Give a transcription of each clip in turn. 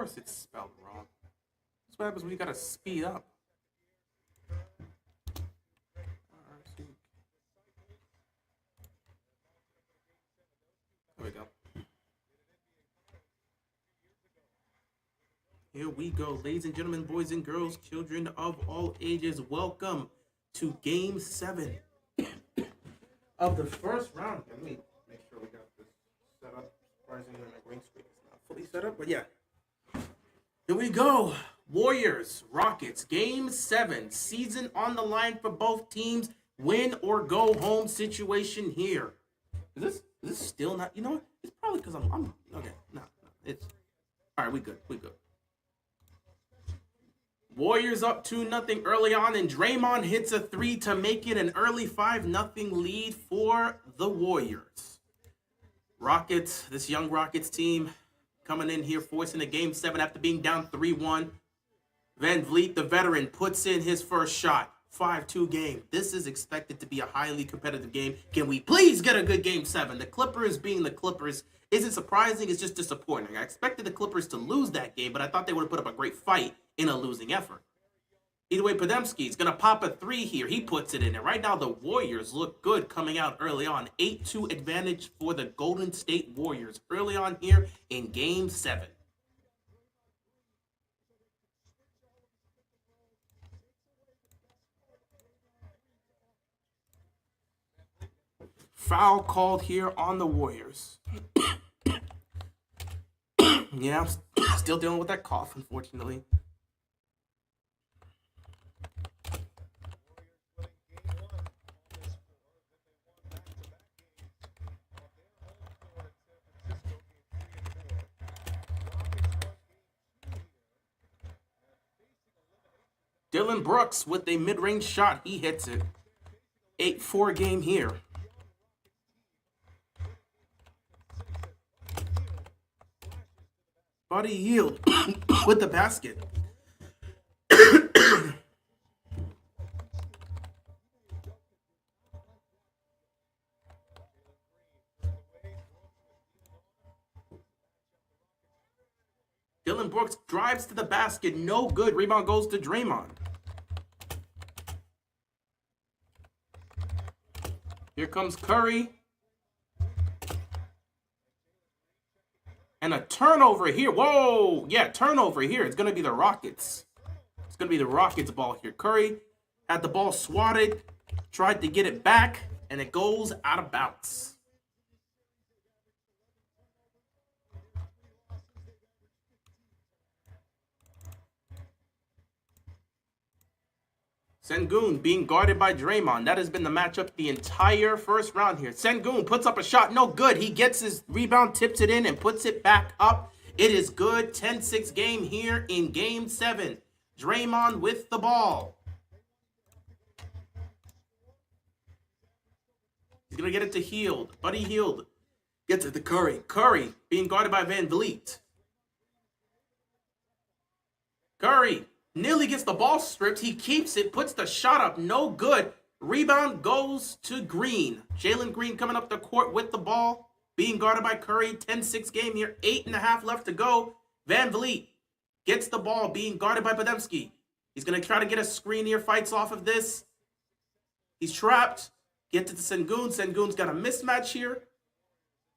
course it's spelled wrong. That's what happens when you gotta speed up. There we go. Here we go, ladies and gentlemen, boys and girls, children of all ages. Welcome to Game 7 of the first round. Let me make sure we got this set up. Surprisingly, my green screen is not fully set up, but yeah. Here we go. Warriors, Rockets, Game 7. Season on the line for both teams. Win or go home situation here. Is this still not? You know what? It's probably because I'm okay. No, it's all right. We good. Warriors up 2-0 early on, and Draymond hits a 3 to make it an early 5-0 lead for the Warriors. Rockets, this young Rockets team coming in here, forcing a Game 7 after being down 3-1. Van Vliet, the veteran, puts in his first shot. 5-2 game. This is expected to be a highly competitive game. Can we please get a good Game 7? The Clippers being the Clippers isn't surprising. It's just disappointing. I expected the Clippers to lose that game, but I thought they would have put up a great fight in a losing effort. Either way, Podziemski's going to pop a 3 here. He puts it in. And right now, the Warriors look good coming out early on. 8-2 advantage for the Golden State Warriors early on here in Game 7. Foul called here on the Warriors. Yeah, I'm still dealing with that cough, unfortunately. Dillon Brooks with a mid-range shot. He hits it. 8-4 game here. Buddy Hield with the basket. Dillon Brooks drives to the basket. No good. Rebound goes to Draymond. Here comes Curry. And a turnover here. Whoa! Yeah, turnover here. It's going to be the Rockets. It's going to be the Rockets' ball here. Curry had the ball swatted, tried to get it back, and it goes out of bounds. Sengun being guarded by Draymond. That has been the matchup the entire first round here. Sengun puts up a shot. No good. He gets his rebound, tips it in, and puts it back up. It is good. 10-6 game here in Game 7. Draymond with the ball. He's going to get it to Hield. Buddy Hield gets it to Curry. Curry being guarded by Van Vliet. Curry nearly gets the ball stripped. He keeps it, puts the shot up. No good. Rebound goes to Green. Jalen Green coming up the court with the ball. Being guarded by Curry. 10-6 game here. 8.5 left to go. Van Vliet gets the ball. Being guarded by Podziemski. He's going to try to get a screen here. Fights off of this. He's trapped. Gets it to Sengun. Sengun's got a mismatch here.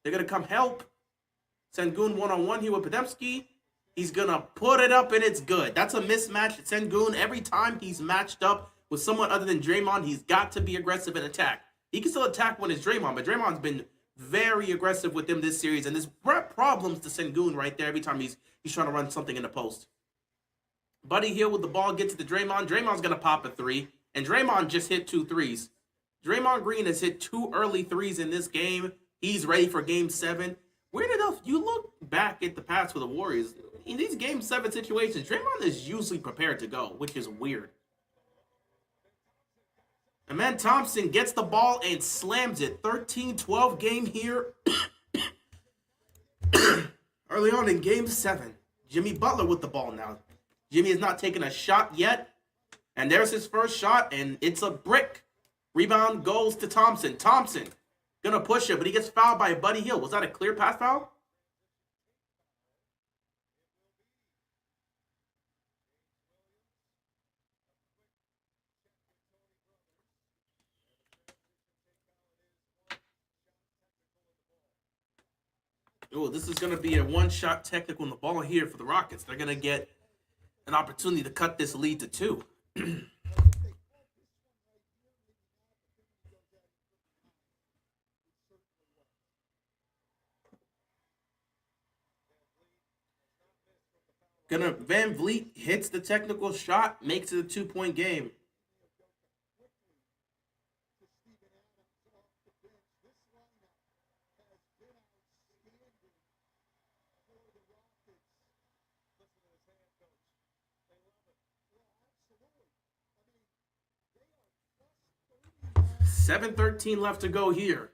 They're going to come help. Sengun one-on-one here with Podziemski. He's going to put it up, and it's good. That's a mismatch. Sengun, every time he's matched up with someone other than Draymond, he's got to be aggressive and attack. He can still attack when it's Draymond, but Draymond's been very aggressive with him this series, and there's problems to Sengun right there every time he's trying to run something in the post. Buddy Hield with the ball gets it to Draymond. Draymond's going to pop a 3, and Draymond just hit 2 threes. Draymond Green has hit 2 early threes in this game. He's ready for Game 7. Weird enough, you look back at the past for the Warriors. In these Game 7 situations, Draymond is usually prepared to go, which is weird. Amen Thompson gets the ball and slams it. 13-12 game here. Early on in Game 7. Jimmy Butler with the ball now. Jimmy has not taken a shot yet. And there's his first shot, and it's a brick. Rebound goes to Thompson. Thompson gonna push it, but he gets fouled by Buddy Hield. Was that a clear pass foul? Oh, this is going to be a one-shot technical on the ball here for the Rockets. They're going to get an opportunity to cut this lead to 2. Van Vliet hits the technical shot, makes it a 2-point game. $7:13 left to go here.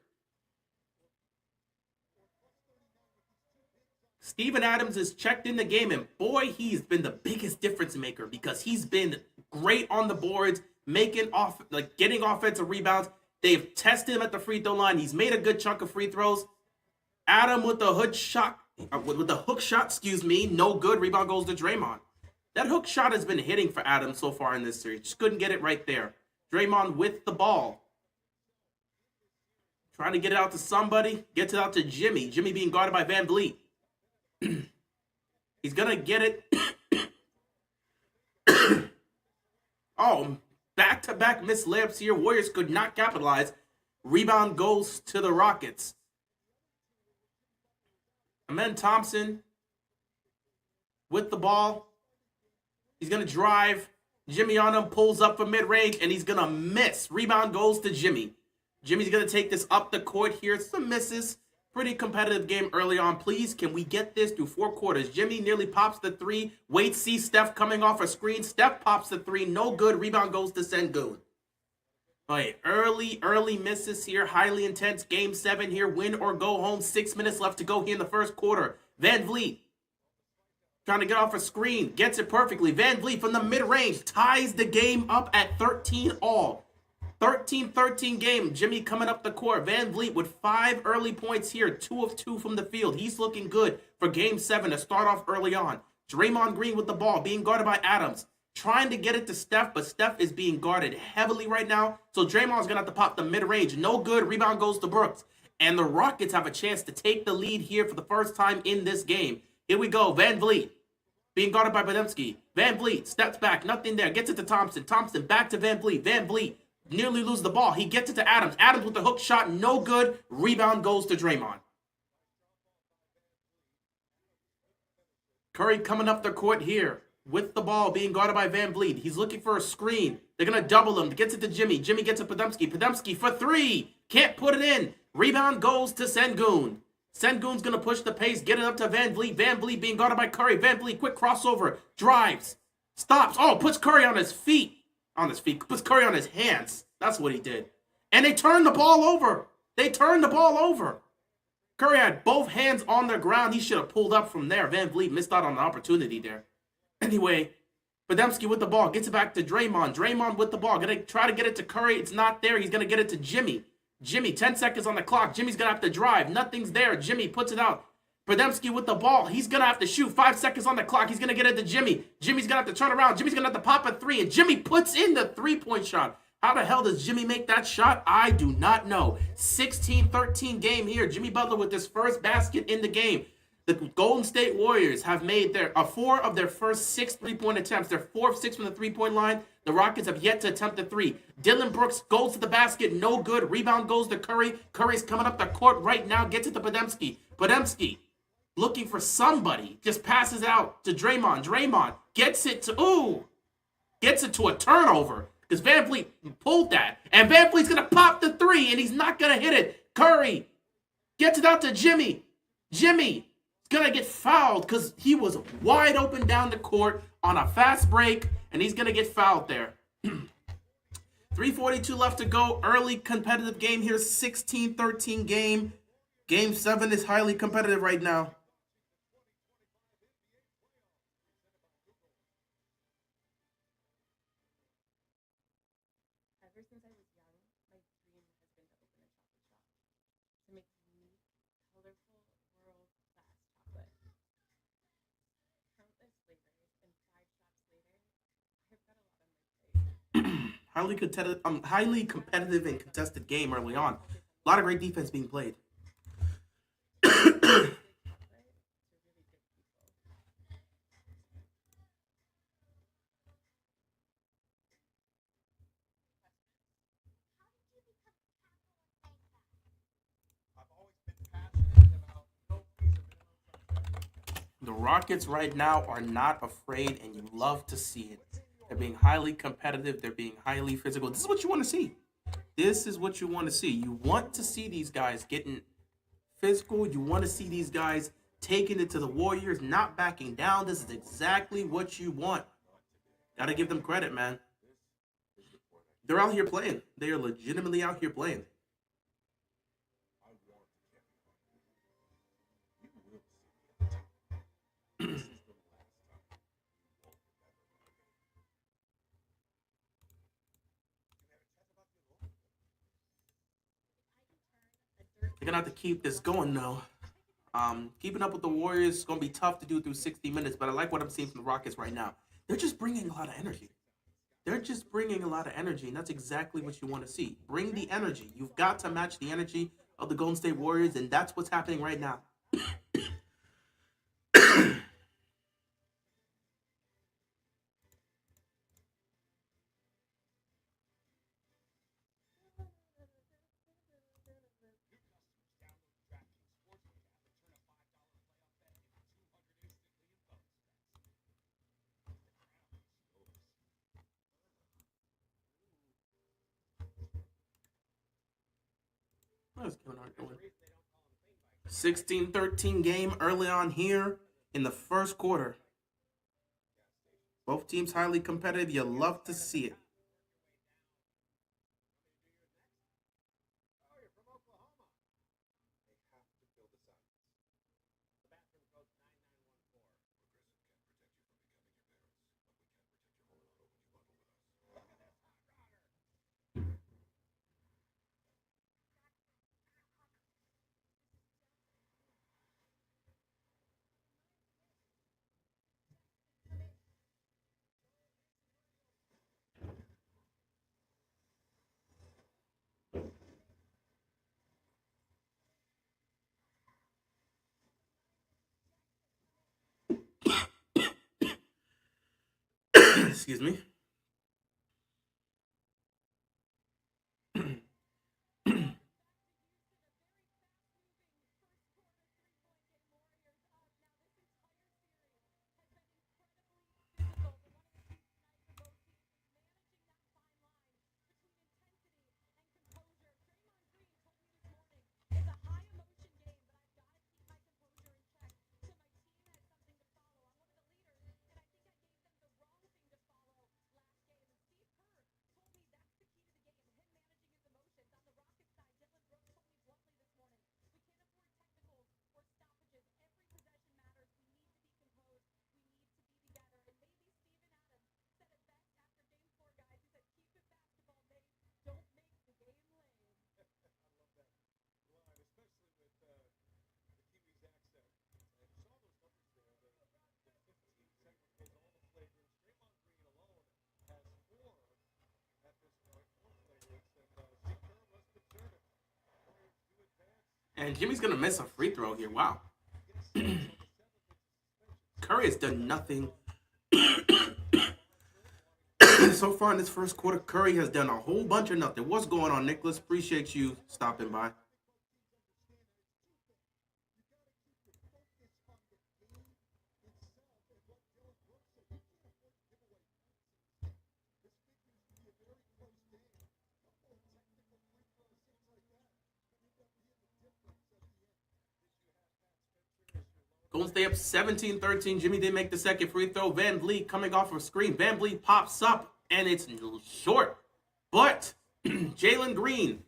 Steven Adams is checked in the game, and boy, he's been the biggest difference maker because he's been great on the boards, getting offensive rebounds. They've tested him at the free throw line. He's made a good chunk of free throws. Adam with the hook shot, no good. Rebound goes to Draymond. That hook shot has been hitting for Adam so far in this series. Just couldn't get it right there. Draymond with the ball. Trying to get it out to somebody. Gets it out to Jimmy. Jimmy being guarded by Van Vliet. He's going to get it. Oh, back-to-back missed layups here. Warriors could not capitalize. Rebound goes to the Rockets. Amen Thompson with the ball. He's going to drive. Jimmy on him, pulls up for mid-range, and he's going to miss. Rebound goes to Jimmy. Jimmy's going to take this up the court here. Some misses. Pretty competitive game early on. Please, can we get this through 4 quarters? Jimmy nearly pops the 3. Wait, see Steph coming off a screen. Steph pops the 3. No good. Rebound goes to Sengun. All right, early misses here. Highly intense game 7 here. Win or go home. 6 minutes left to go here in the first quarter. Van Vliet trying to get off a screen. Gets it perfectly. Van Vliet from the mid-range ties the game up at 13 all. 13-13 game. Jimmy coming up the court. Van Vliet with 5 early points here. 2 of 2 from the field. He's looking good for game 7 to start off early on. Draymond Green with the ball, being guarded by Adams. Trying to get it to Steph, but Steph is being guarded heavily right now. So Draymond's going to have to pop the mid-range. No good. Rebound goes to Brooks. And the Rockets have a chance to take the lead here for the first time in this game. Here we go. Van Vliet being guarded by Podziemski. Van Vliet steps back. Nothing there. Gets it to Thompson. Thompson back to Van Vliet. Van Vliet nearly loses the ball. He gets it to Adams. Adams with the hook shot. No good. Rebound goes to Draymond. Curry coming up the court here with the ball, being guarded by Van Vliet. He's looking for a screen. They're going to double him. Gets it to Jimmy. Jimmy gets it to Podziemski. Podziemski for 3. Can't put it in. Rebound goes to Sengun. Sengun's going to push the pace. Get it up to Van Vliet. Van Vliet being guarded by Curry. Van Vliet, quick crossover. Drives. Stops. Oh, puts Curry on his feet. Puts Curry on his hands. That's what he did. And they turned the ball over. Curry had both hands on the ground. He should have pulled up from there. Van Vliet missed out on an opportunity there. Anyway, Podziemski with the ball. Gets it back to Draymond. Draymond with the ball. Gonna try to get it to Curry. It's not there. He's going to get it to Jimmy. 10 seconds on the clock. Jimmy's going to have to drive. Nothing's there. Jimmy puts it out. Podziemski with the ball. He's going to have to shoot. 5 seconds on the clock. He's going to get it to Jimmy. Jimmy's going to have to turn around. Jimmy's going to have to pop a 3. And Jimmy puts in the 3-point shot. How the hell does Jimmy make that shot? I do not know. 16-13 game here. Jimmy Butler with his first basket in the game. The Golden State Warriors have made 4 of their first 6 3-point attempts. They're 4 of 6 from the 3-point line. The Rockets have yet to attempt a 3. Dillon Brooks goes to the basket. No good. Rebound goes to Curry. Curry's coming up the court right now. Gets it to Podziemski. Podziemski looking for somebody. Just passes out to Draymond. Draymond gets it to a turnover. Because Van Vliet pulled that. And Van Vliet's going to pop the 3. And he's not going to hit it. Curry gets it out to Jimmy. Jimmy's going to get fouled because he was wide open down the court on a fast break. And he's going to get fouled there. 3:42 left to go. Early competitive game here. 16-13 game. Game 7 is highly competitive right now. Ever since I was young, my dream has been to open a chocolate shop to make unique, colorful, world-class chocolate. Countless flavors, and 5 shops later, I've got a lot on my plate. Highly competitive and contested game early on. A lot of great defense being played. The Rockets right now are not afraid, and you love to see it. They're being highly competitive. They're being highly physical. This is what you want to see. This is what you want to see. You want to see these guys getting physical. You want to see these guys taking it to the Warriors, not backing down. This is exactly what you want. Got to give them credit, man. They're out here playing. They are legitimately out here playing. They're gonna have to keep this going though. Keeping up with the Warriors is gonna be tough to do through 60 minutes, but I like what I'm seeing from the Rockets right now. They're just bringing a lot of energy. They're just bringing a lot of energy, and that's exactly what you want to see. Bring the energy. You've got to match the energy of the Golden State Warriors, and that's what's happening right now. What's Kevin Hart doing? 16-13 game early on here in the first quarter. Both teams highly competitive. You love to see it. Excuse me. And Jimmy's going to miss a free throw here. Wow. Curry has done nothing. So far in this first quarter, Curry has done a whole bunch of nothing. What's going on, Nicholas? Appreciate you stopping by. Golden State up 17-13. Jimmy did make the second free throw. Van Vliet coming off of a screen. Van Vliet pops up, and it's short. But Jalen Green.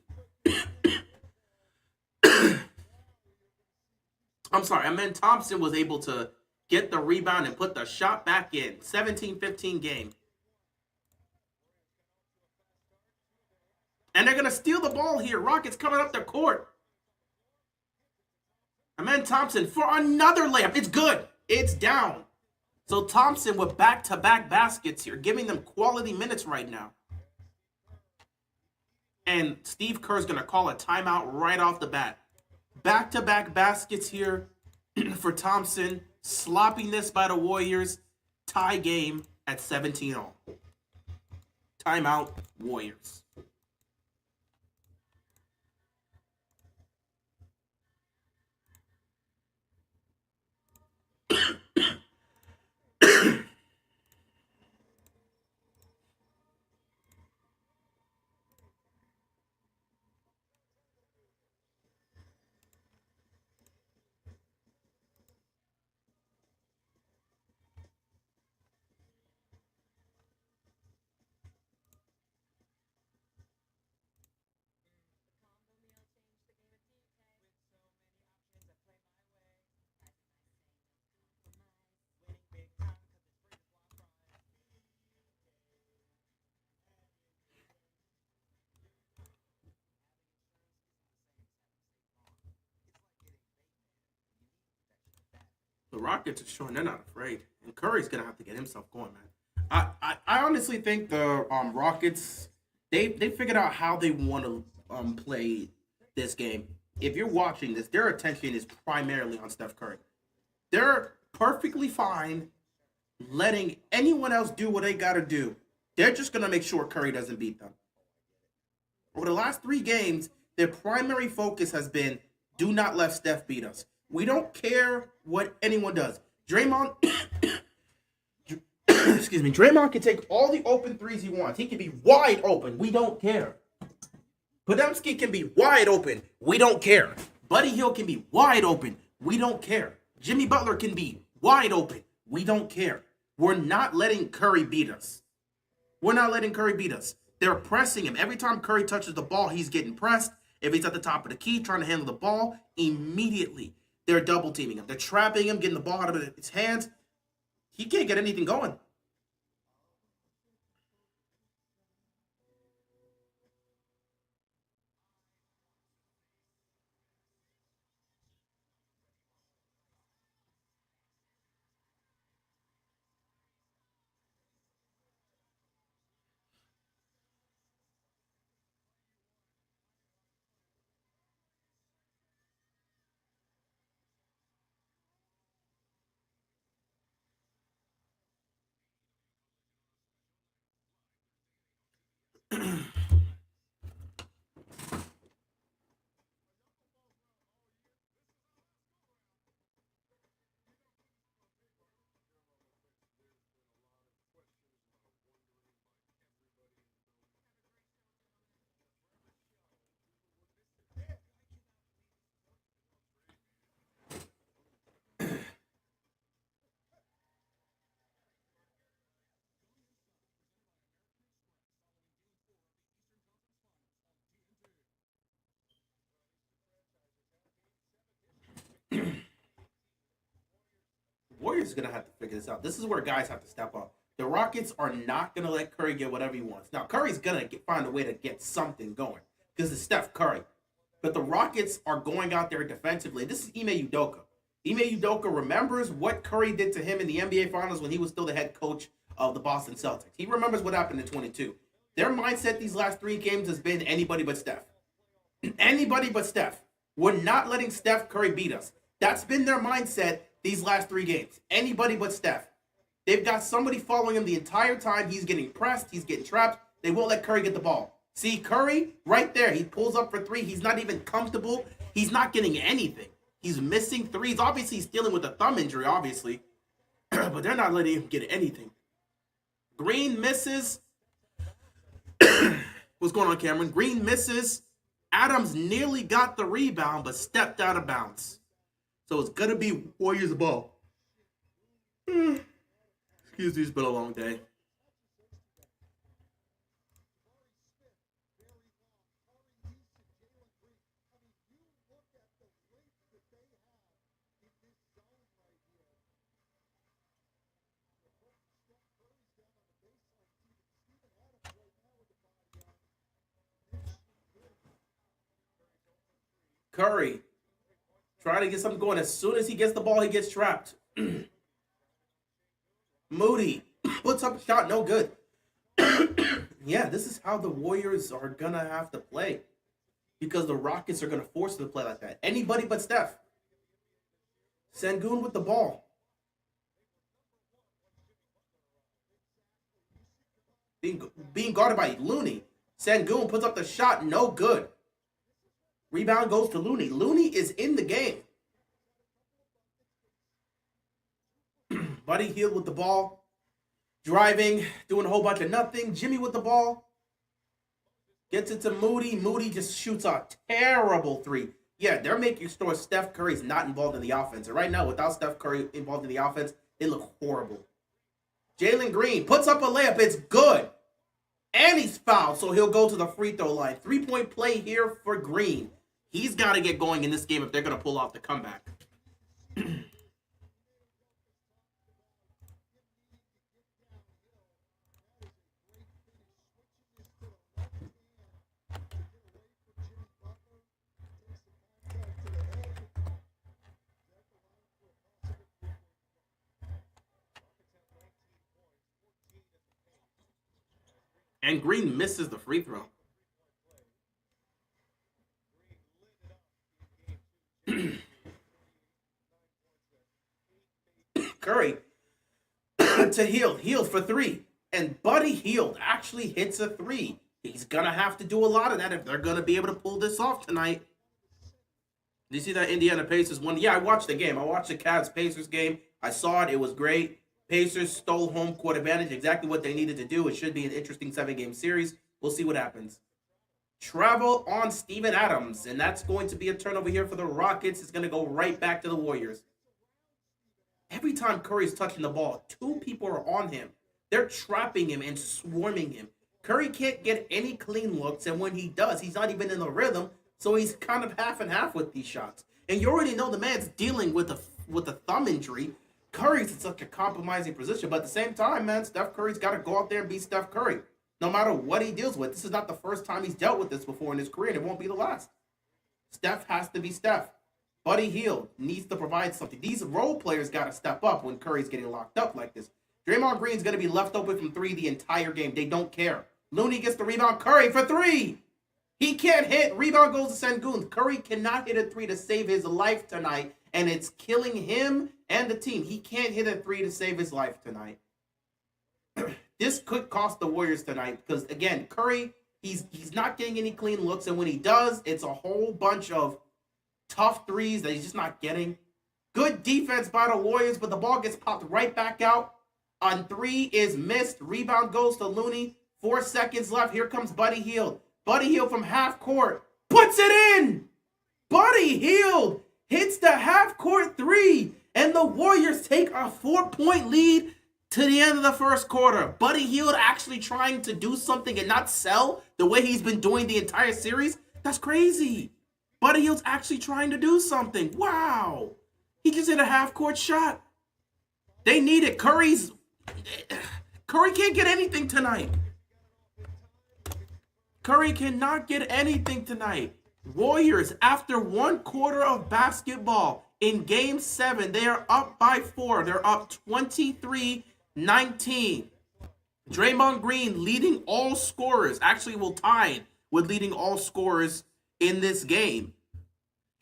I'm sorry, Amen Thompson was able to get the rebound and put the shot back in. 17-15 game. And they're going to steal the ball here. Rockets coming up the court. Amen Thompson for another layup. It's good. It's down. So Thompson with back-to-back baskets here, giving them quality minutes right now. And Steve Kerr's going to call a timeout right off the bat. Back-to-back baskets here for Thompson. Sloppiness by the Warriors. Tie game at 17-all. Timeout, Warriors. The Rockets are showing they're not afraid, and Curry's gonna have to get himself going, man. I honestly think the Rockets they figured out how they want to play this game. If you're watching this, their attention is primarily on Steph Curry. They're perfectly fine letting anyone else do what they got to do. They're just gonna make sure Curry doesn't beat them. Over the last 3 games, their primary focus has been do not let Steph beat us. We don't care what anyone does. Draymond, excuse me, Draymond can take all the open threes he wants. He can be wide open. We don't care. Podziemski can be wide open. We don't care. Buddy Hield can be wide open. We don't care. Jimmy Butler can be wide open. We don't care. We're not letting Curry beat us. We're not letting Curry beat us. They're pressing him. Every time Curry touches the ball, he's getting pressed. If he's at the top of the key trying to handle the ball, immediately they're double teaming him. They're trapping him, getting the ball out of his hands. He can't get anything going. Warriors are going to have to figure this out. This is where guys have to step up. The Rockets are not going to let Curry get whatever he wants. Now, Curry's going to find a way to get something going because it's Steph Curry. But the Rockets are going out there defensively. This is Ime Udoka. Ime Udoka remembers what Curry did to him in the NBA Finals when he was still the head coach of the Boston Celtics. He remembers what happened in 22. Their mindset these last 3 games has been anybody but Steph. Anybody but Steph. We're not letting Steph Curry beat us. That's been their mindset these last 3 games. Anybody but Steph. They've got somebody following him the entire time. He's getting pressed. He's getting trapped. They won't let Curry get the ball. See, Curry, right there. He pulls up for 3. He's not even comfortable. He's not getting anything. He's missing threes. Obviously, he's dealing with a thumb injury, obviously. But they're not letting him get anything. Green misses. What's going on, Cameron? Green misses. Adams nearly got the rebound, but stepped out of bounds. So it's going to be Warriors ball. Excuse me, it's been a long day. Curry trying to get something going. As soon as he gets the ball, he gets trapped. Moody puts up a shot, no good. Yeah, this is how the Warriors are going to have to play. Because the Rockets are going to force them to play like that. Anybody but Steph. Sengun with the ball. Being guarded by Looney. Sengun puts up the shot, no good. Rebound goes to Looney. Looney is in the game. Buddy Hield with the ball. Driving, doing a whole bunch of nothing. Jimmy with the ball. Gets it to Moody. Moody just shoots a terrible 3. Yeah, they're making sure Steph Curry's not involved in the offense. And right now, without Steph Curry involved in the offense, they look horrible. Jalen Green puts up a layup. It's good. And he's fouled, so he'll go to the free throw line. 3-point play here for Green. He's got to get going in this game if they're going to pull off the comeback. And Green misses the free throw. Curry to Hield for three. And Buddy Hield actually hits a three. He's going to have to do a lot of that if they're going to be able to pull this off tonight. Did you see that Indiana Pacers one? Yeah, I watched the game. I watched the Cavs Pacers game. I saw it. It was great. Pacers stole home court advantage, exactly what they needed to do. It should be an interesting 7-game series. We'll see what happens. Travel on Steven Adams, and that's going to be a turnover here for the Rockets. It's going to go right back to the Warriors. Every time Curry's touching the ball, two people are on him. They're trapping him and swarming him. Curry can't get any clean looks, and when he does, he's not even in the rhythm, so he's kind of half and half with these shots. And you already know the man's dealing with a thumb injury. Curry's in such a compromising position, but at the same time, man, Steph Curry's got to go out there and be Steph Curry. No matter what he deals with. This is not the first time he's dealt with this before in his career, and it won't be the last. Steph has to be Steph. Buddy Hield needs to provide something. These role players got to step up when Curry's getting locked up like this. Draymond Green's going to be left open from three the entire game. They don't care. Looney gets the rebound. Curry for three. He can't hit. Rebound goes to Sengun. Curry cannot hit a three to save his life tonight, and it's killing him and the team. He can't hit a three to save his life tonight. This could cost the Warriors tonight because, again, Curry, he's not getting any clean looks, and when he does, it's a whole bunch of tough threes that he's just not getting. Good defense by the Warriors, but the ball gets popped right back out. On three is missed. Rebound goes to Looney. 4 seconds left. Here comes Buddy Hield. Buddy Hield from half court puts it in. Buddy Hield hits the half court three, and the Warriors take a 4-point lead to the end of the first quarter. Buddy Hield actually trying to do something and not sell the way he's been doing the entire series. That's crazy. Buddy Hield's actually trying to do something. Wow. He just hit a half-court shot. They need it. Curry can't get anything tonight. Curry cannot get anything tonight. Warriors, after 1 quarter of basketball in Game 7, they are up by 4. They're up 23-19. Draymond Green leading all scorers. Actually, will tie with leading all scorers in this game.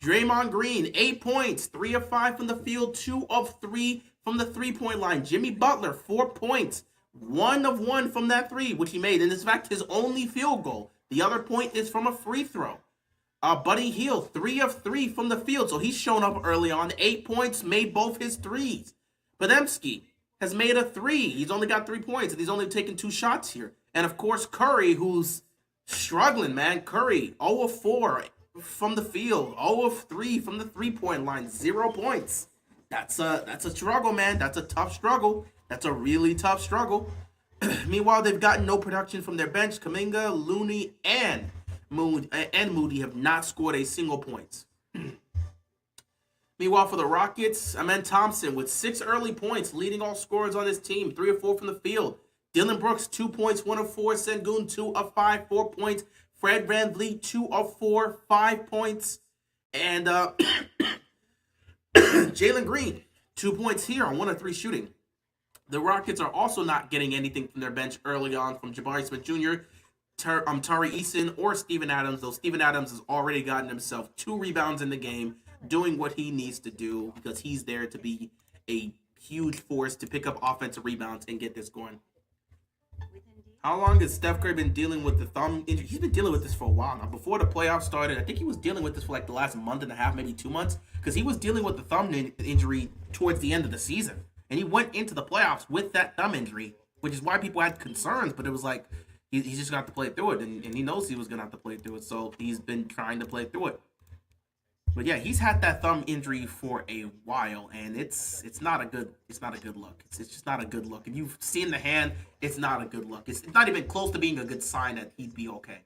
Draymond Green, 8 points, 3 of 5 from the field, 2 of 3 from the three-point line. Jimmy Butler, 4 points, 1 of 1 from that three, which he made. And in fact, his only field goal. The other point is from a free throw. Buddy Hield, 3 of 3 from the field, so he's shown up early on. 8 points, made both his threes. Podziemski has made a 3. He's only got 3 points, and he's only taken 2 shots here. And of course, Curry, who's struggling, man. Curry, 0 of 4 from the field, 0 of 3 from the three-point line, 0 points. That's a struggle, man. That's a tough struggle. That's a really tough struggle. Meanwhile, they've gotten no production from their bench. Kuminga, Looney, and Moody have not scored a single point. Meanwhile, for the Rockets, Amen Thompson with 6 early points, leading all scorers on his team, 3 of 4 from the field. Dylan Brooks, 2 points, 1 of 4. Sengun, 2 of 5, 4 points. Fred VanVleet, 2 of 4, 5 points. And Jalen Green, 2 points here on 1 of 3 shooting. The Rockets are also not getting anything from their bench early on from Jabari Smith Jr., Tari Eason, or Steven Adams, though Steven Adams has already gotten himself 2 rebounds in the game, doing what he needs to do because he's there to be a huge force to pick up offensive rebounds and get this going. How long has Steph Curry been dealing with the thumb injury? He's been dealing with this for a while now. Before the playoffs started, I think he was dealing with this for like the last month and a half, maybe 2 months, because he was dealing with the thumb injury towards the end of the season. And he went into the playoffs with that thumb injury, which is why people had concerns, but it was like, he's just going to have to play through it, and he knows he was going to have to play through it, so he's been trying to play through it. But yeah, he's had that thumb injury for a while, and it's not a good look. It's just not a good look. If you've seen the hand, it's not a good look. It's not even close to being a good sign that he'd be okay.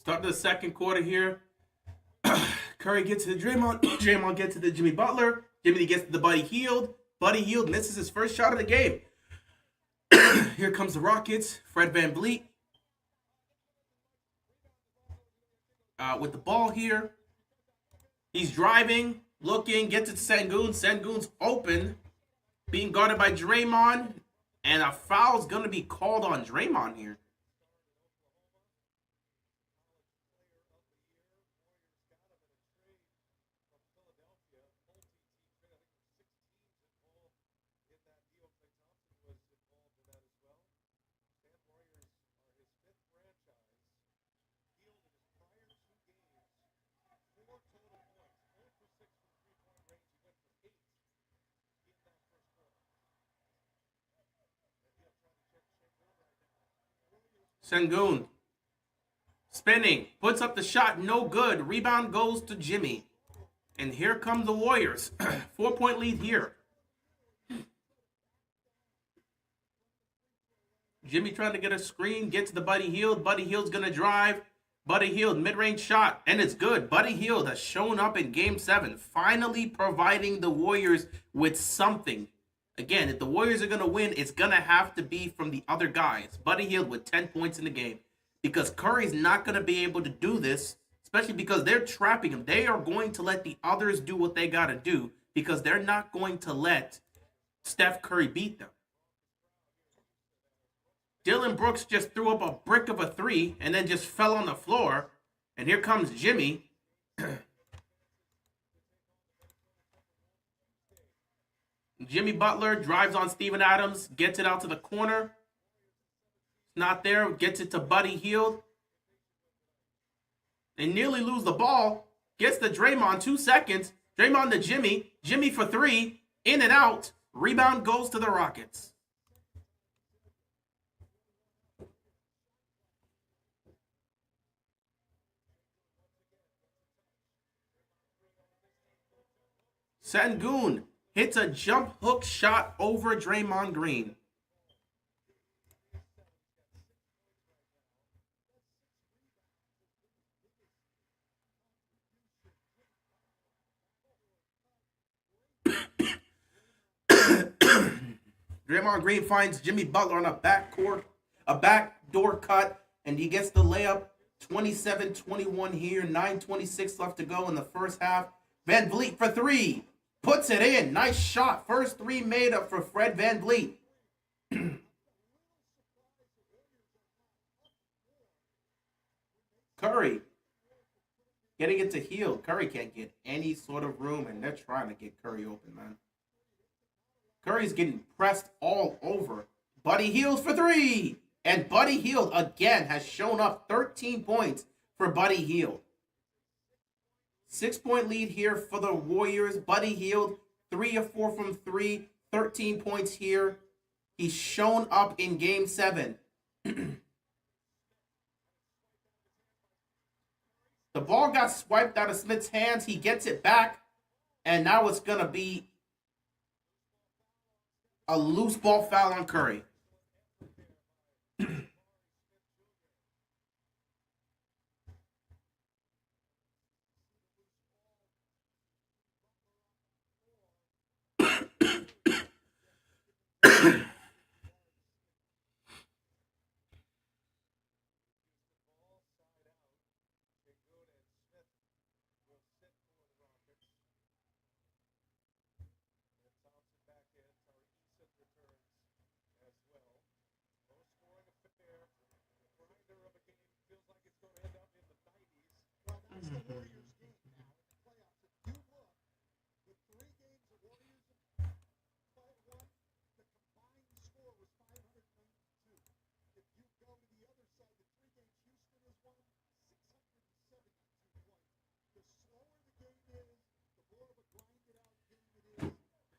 Start the second quarter here. Curry gets to the Draymond. Draymond gets to the Jimmy Butler. Jimmy gets to the Buddy Hield. Buddy Hield misses his first shot of the game. Here comes the Rockets. Fred VanVleet with the ball here. He's driving, looking, gets it to Sengun. Sengun's open, being guarded by Draymond. And a foul's going to be called on Draymond here. Sengun spinning, puts up the shot, no good. Rebound goes to Jimmy. And here come the Warriors. 4-point lead here. Jimmy trying to get a screen, gets to Buddy Hield. Buddy Hield's going to drive. Buddy Hield, mid-range shot, and it's good. Buddy Hield has shown up in Game 7, finally providing the Warriors with something. Again, if the Warriors are going to win, it's going to have to be from the other guys. Buddy Hield with 10 points in the game. Because Curry's not going to be able to do this, especially because they're trapping him. They are going to let the others do what they got to do because they're not going to let Steph Curry beat them. Dylan Brooks just threw up a brick of a three and then just fell on the floor. And here comes Jimmy. Jimmy Butler drives on Steven Adams, gets it out to the corner. Not there, gets it to Buddy Hield. They nearly lose the ball. Gets to Draymond, 2 seconds. Draymond to Jimmy. Jimmy for three. In and out. Rebound goes to the Rockets. Sengun hits a jump hook shot over Draymond Green. Draymond Green finds Jimmy Butler on a backdoor cut, and he gets the layup. 27-21 here, 9:26 left to go in the first half. VanVleet for three. Puts it in. Nice shot. First three made up for Fred VanVleet. Curry getting it to Hield. Curry can't get any sort of room, and they're trying to get Curry open, man. Curry's getting pressed all over. Buddy Hield for three. And Buddy Hield again has shown up. 13 points for Buddy Hield. 6-point lead here for the Warriors. Buddy Hield, 3 of 4 from 3, 13 points here. He's shown up in Game 7. The ball got swiped out of Smith's hands. He gets it back, and now it's going to be a loose ball foul on Curry.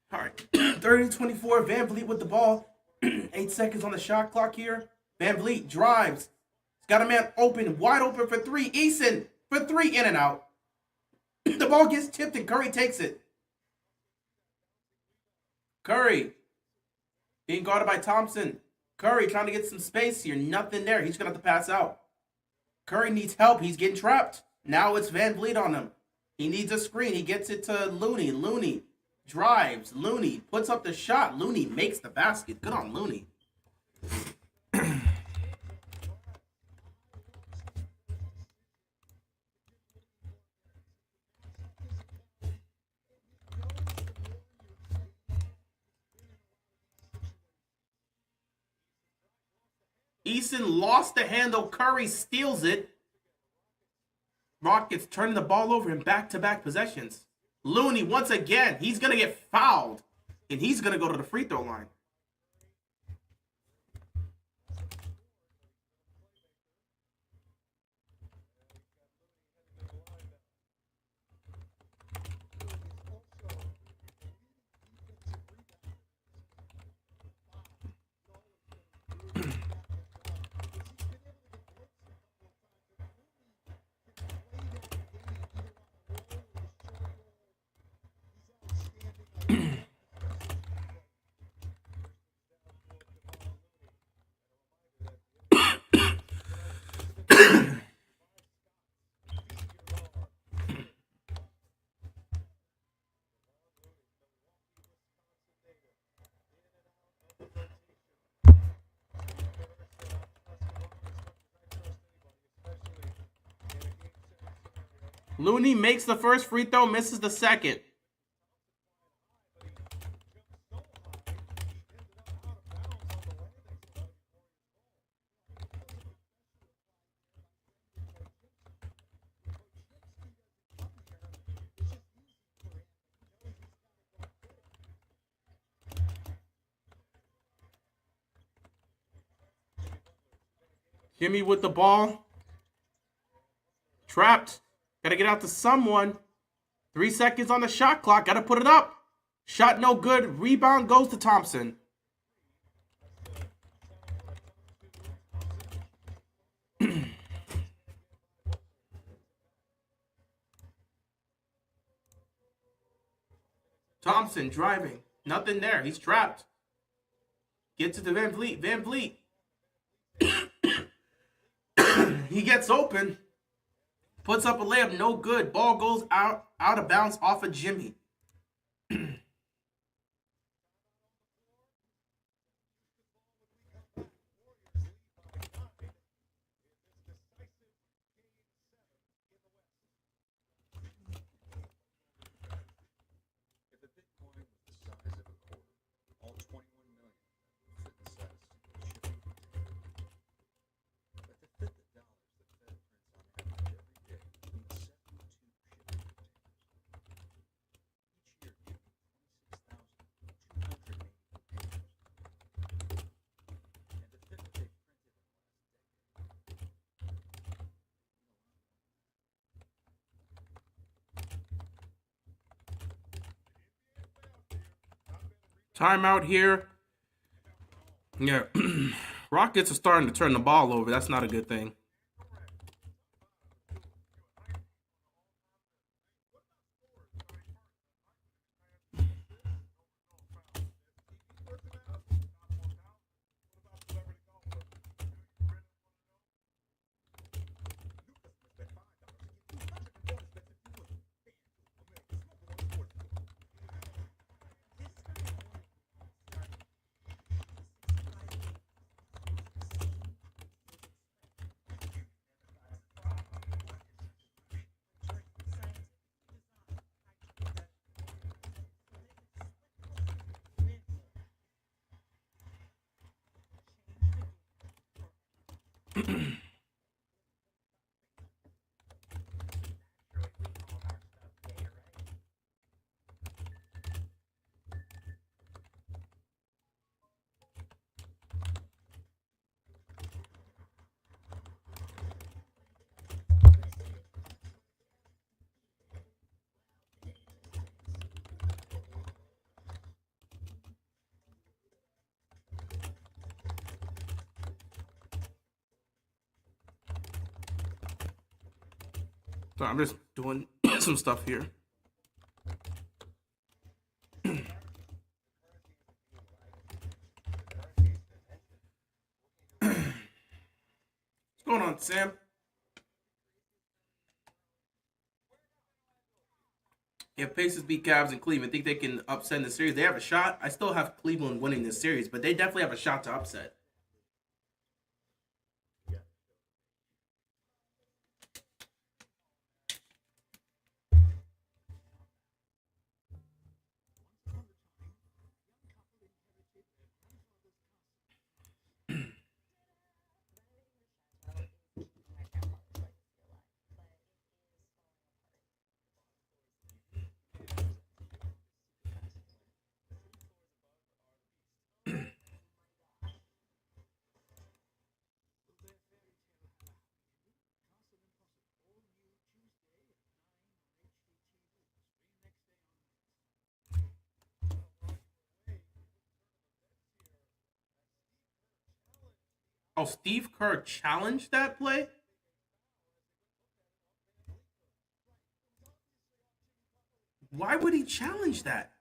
All right, 30-24, VanVleet with the ball. 8 seconds on the shot clock here. VanVleet drives. He's got a man open, wide open for three. Eason for three, in and out. The ball gets tipped and Curry takes it. Curry being guarded by Thompson. Curry trying to get some space here. Nothing there. He's going to have to pass out. Curry needs help. He's getting trapped. Now it's Van Vliet on him. He needs a screen. He gets it to Looney. Looney drives. Looney puts up the shot. Looney makes the basket. Good on Looney. Eason lost the handle. Curry steals it. Rockets turning the ball over in back-to-back possessions. Looney, once again, he's going to get fouled. And he's going to go to the free throw line. Looney makes the first free throw, misses the second. Jimmy with the ball. Trapped. Got to get out to someone. 3 seconds on the shot clock. Got to put it up. Shot no good. Rebound goes to Thompson. Thompson driving. Nothing there. He's trapped. Gets it to Van Vliet. Van Vliet. He gets open. Puts up a layup, no good. Ball goes out of bounds off of Jimmy. Timeout here. Yeah. Rockets are starting to turn the ball over. That's not a good thing. So I'm just doing some stuff here. What's going on, Sam? If Pacers beat Cavs in Cleveland, think they can upset in the series? They have a shot. I still have Cleveland winning this series, but they definitely have a shot to upset. Oh, Steve Kerr challenged that play? Why would he challenge that?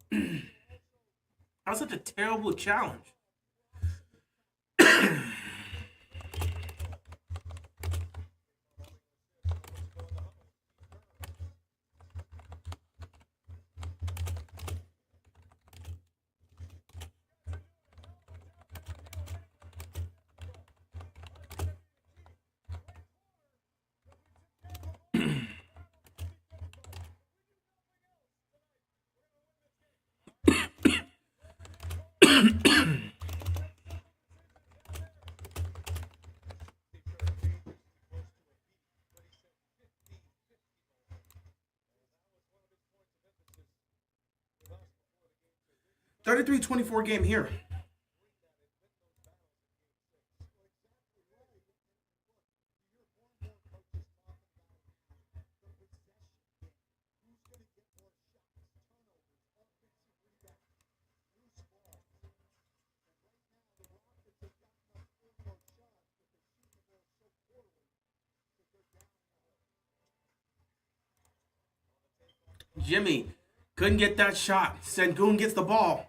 That was such a terrible challenge. 33-24 game here. Jimmy couldn't get that shot. Sengun gets the ball.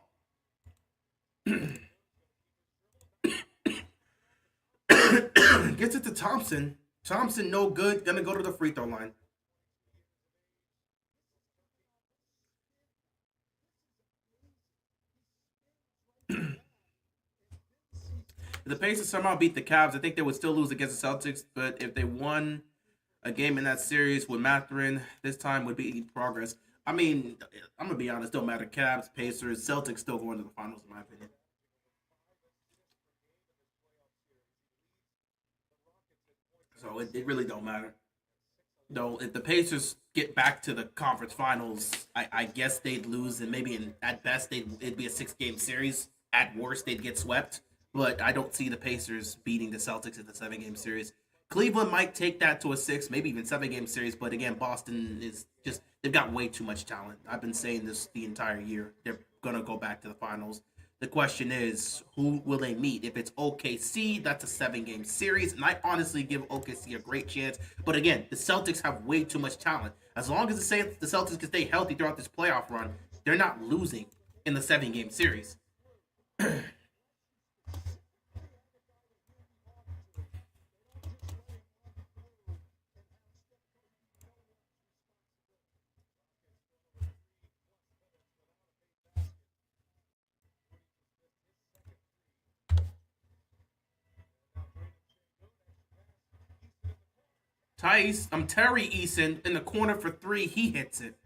Gets it to Thompson. Thompson, no good. Gonna go to the free throw line. If the Pacers somehow beat the Cavs, I think they would still lose against the Celtics. But if they won a game in that series with Mathurin, this time would be progress. I mean, I'm gonna be honest. Don't matter. Cavs, Pacers, Celtics still going to the finals, in my opinion. So it really don't matter. Though if the Pacers get back to the conference finals, I guess they'd lose, and maybe at best it'd be a 6 game series. At worst, they'd get swept. But I don't see the Pacers beating the Celtics in the 7 game series. Cleveland might take that to a 6, maybe even 7 game series. But again, Boston is just they've got way too much talent. I've been saying this the entire year. They're gonna go back to the finals. The question is, who will they meet? If it's OKC, that's a 7 game series, and I honestly give OKC a great chance. But again, the Celtics have way too much talent. As long as the Celtics can stay healthy throughout this playoff run, they're not losing in the 7 game series. Terry Eason in the corner for 3. He hits it.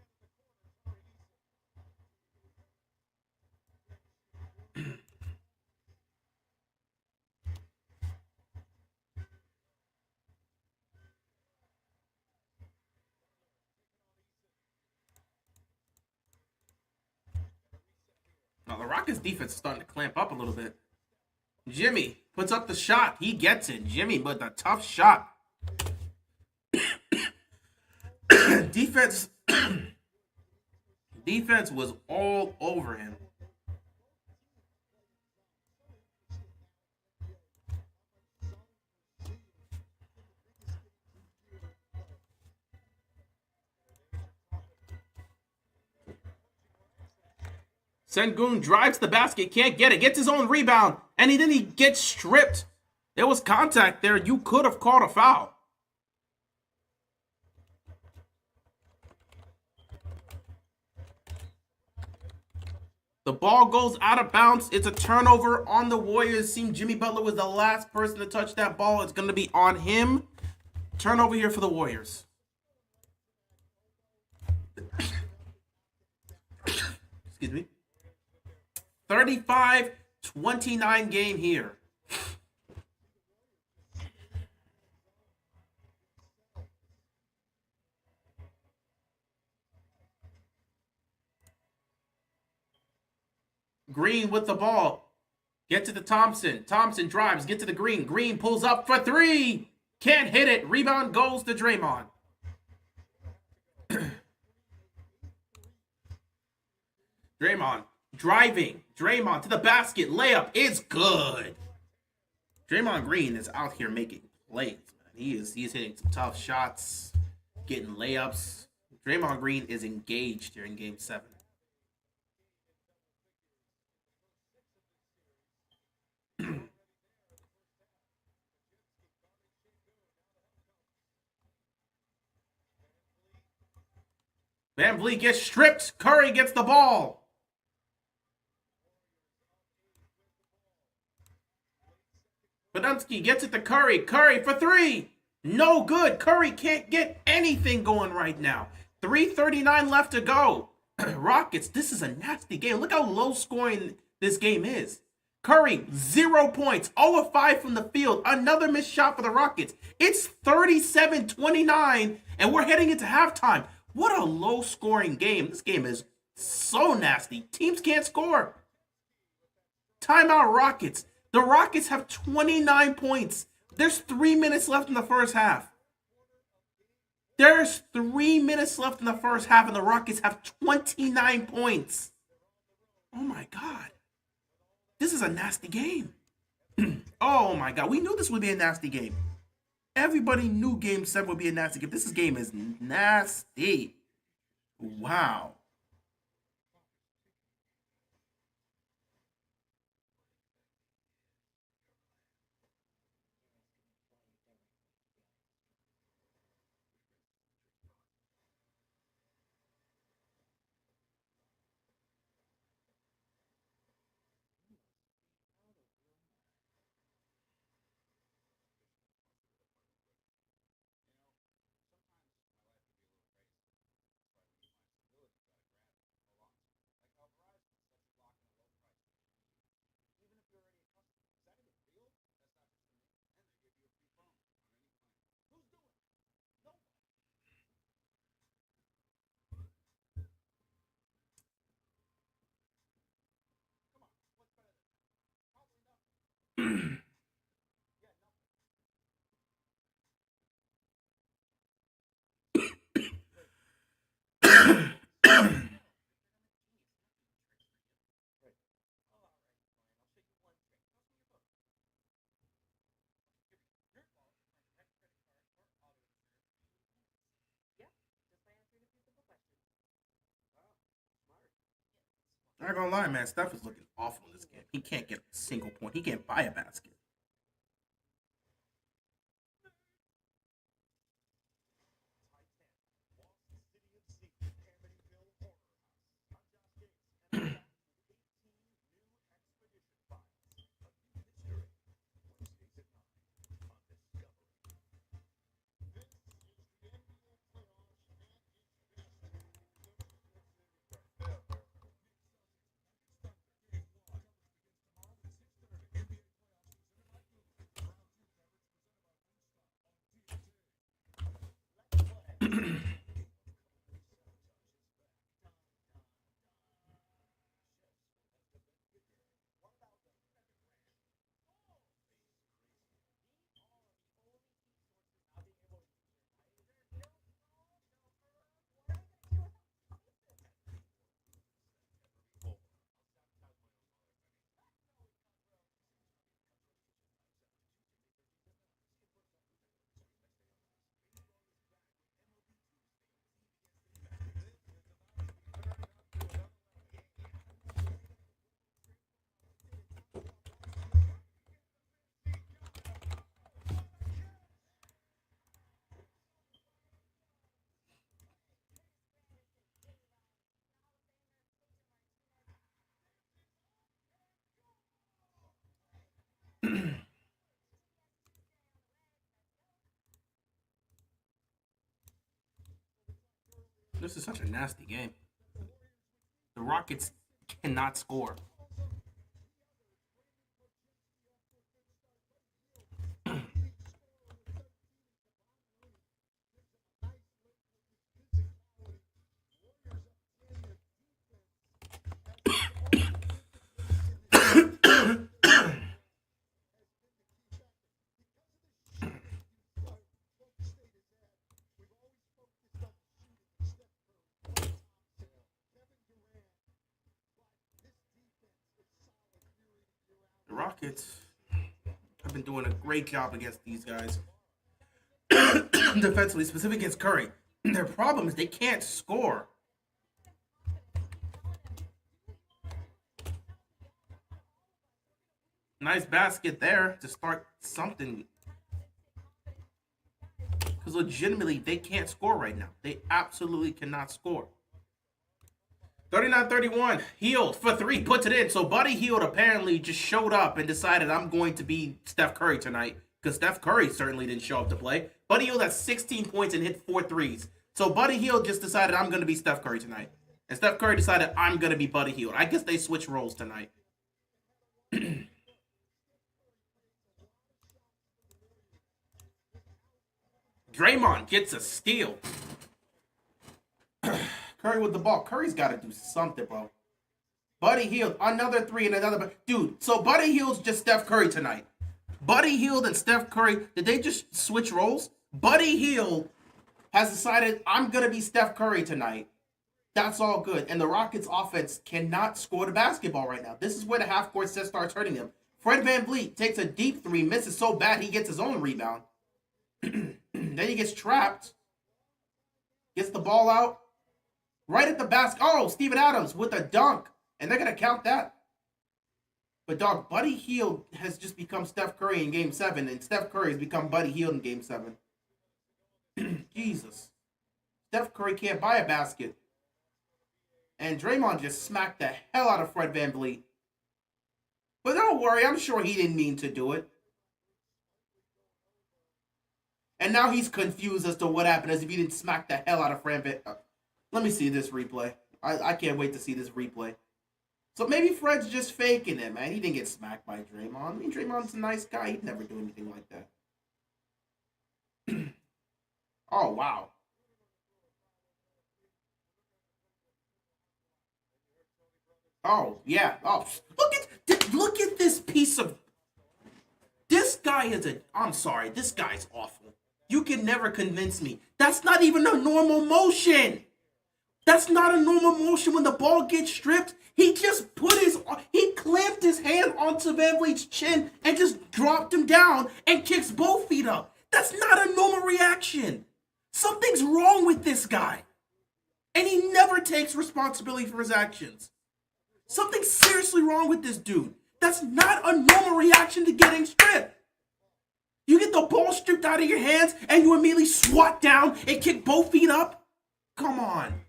Now the Rockets defense is starting to clamp up a little bit. Jimmy puts up the shot. He gets it. Jimmy with a tough shot. Defense defense was all over him. Sengun drives the basket, can't get it, gets his own rebound, and then he gets stripped. There was contact there. You could have called a foul. The ball goes out of bounds. It's a turnover on the Warriors. Seemed Jimmy Butler was the last person to touch that ball. It's going to be on him. Turnover here for the Warriors. Excuse me. 35-29 game here. Green with the ball. Get to the Thompson. Thompson drives. Get to the Green. Green pulls up for three. Can't hit it. Rebound goes to Draymond. Draymond driving. Draymond to the basket. Layup is good. Draymond Green is out here making plays, man. He's hitting some tough shots, getting layups. Draymond Green is engaged here in Game 7. VanVleet gets stripped. Curry gets the ball. Podunsky gets it to Curry. Curry for three. No good. Curry can't get anything going right now. 3:39 left to go. Rockets, this is a nasty game. Look how low scoring this game is. Curry, 0 points. 0 of 5 from the field. Another missed shot for the Rockets. It's 37-29, and we're heading into halftime. What a low scoring game. This game is so nasty. Teams can't score. Timeout Rockets. The Rockets have 29 points. There's 3 minutes left in the first half. There's 3 minutes left in the first half, and the Rockets have 29 points. Oh my God. This is a nasty game. Oh my God. We knew this would be a nasty game. Everybody knew Game 7 would be a nasty game. This game is nasty. Wow. I'm not gonna lie, man. Steph is looking awful in this game. He can't get a single point. He can't buy a basket. This is such a nasty game. The Rockets cannot score. The Rockets have been doing a great job against these guys. Defensively, specifically against Curry. Their problem is they can't score. Nice basket there to start something. Because legitimately, they can't score right now. They absolutely cannot score. 39-31. Hield for three, puts it in. So Buddy Hield apparently just showed up and decided I'm going to be Steph Curry tonight. Because Steph Curry certainly didn't show up to play. Buddy Hield has 16 points and hit 4 threes. So Buddy Hield just decided I'm going to be Steph Curry tonight. And Steph Curry decided I'm going to be Buddy Hield. I guess they switch roles tonight. Draymond gets a steal. Curry with the ball. Curry's got to do something, bro. Buddy Hield, another three and another. Dude, so Buddy Hield's just Steph Curry tonight. Buddy Hield and Steph Curry, did they just switch roles? Buddy Hield has decided I'm going to be Steph Curry tonight. That's all good. And the Rockets offense cannot score the basketball right now. This is where the half-court set starts hurting them. Fred VanVleet takes a deep three, misses so bad he gets his own rebound. Then he gets trapped. Gets the ball out. Right at the basket. Oh, Steven Adams with a dunk. And they're going to count that. But, dog, Buddy Hield has just become Steph Curry in Game 7. And Steph Curry has become Buddy Hield in Game 7. Jesus. Steph Curry can't buy a basket. And Draymond just smacked the hell out of Fred VanVleet. But don't worry, I'm sure he didn't mean to do it. And now he's confused as to what happened as if he didn't smack the hell out of Fred VanVleet. Let me see this replay. I can't wait to see this replay. So maybe Fred's just faking it, man. He didn't get smacked by Draymond. I mean, Draymond's a nice guy. He'd never do anything like that. Oh, wow. Oh, yeah. Oh, look at this piece of... This guy is a... I'm sorry. This guy's awful. You can never convince me. That's not even a normal motion. That's not a normal motion when the ball gets stripped. He just he clamped his hand onto VanVleet's chin and just dropped him down and kicks both feet up. That's not a normal reaction. Something's wrong with this guy. And he never takes responsibility for his actions. Something's seriously wrong with this dude. That's not a normal reaction to getting stripped. You get the ball stripped out of your hands and you immediately swat down and kick both feet up? Come on.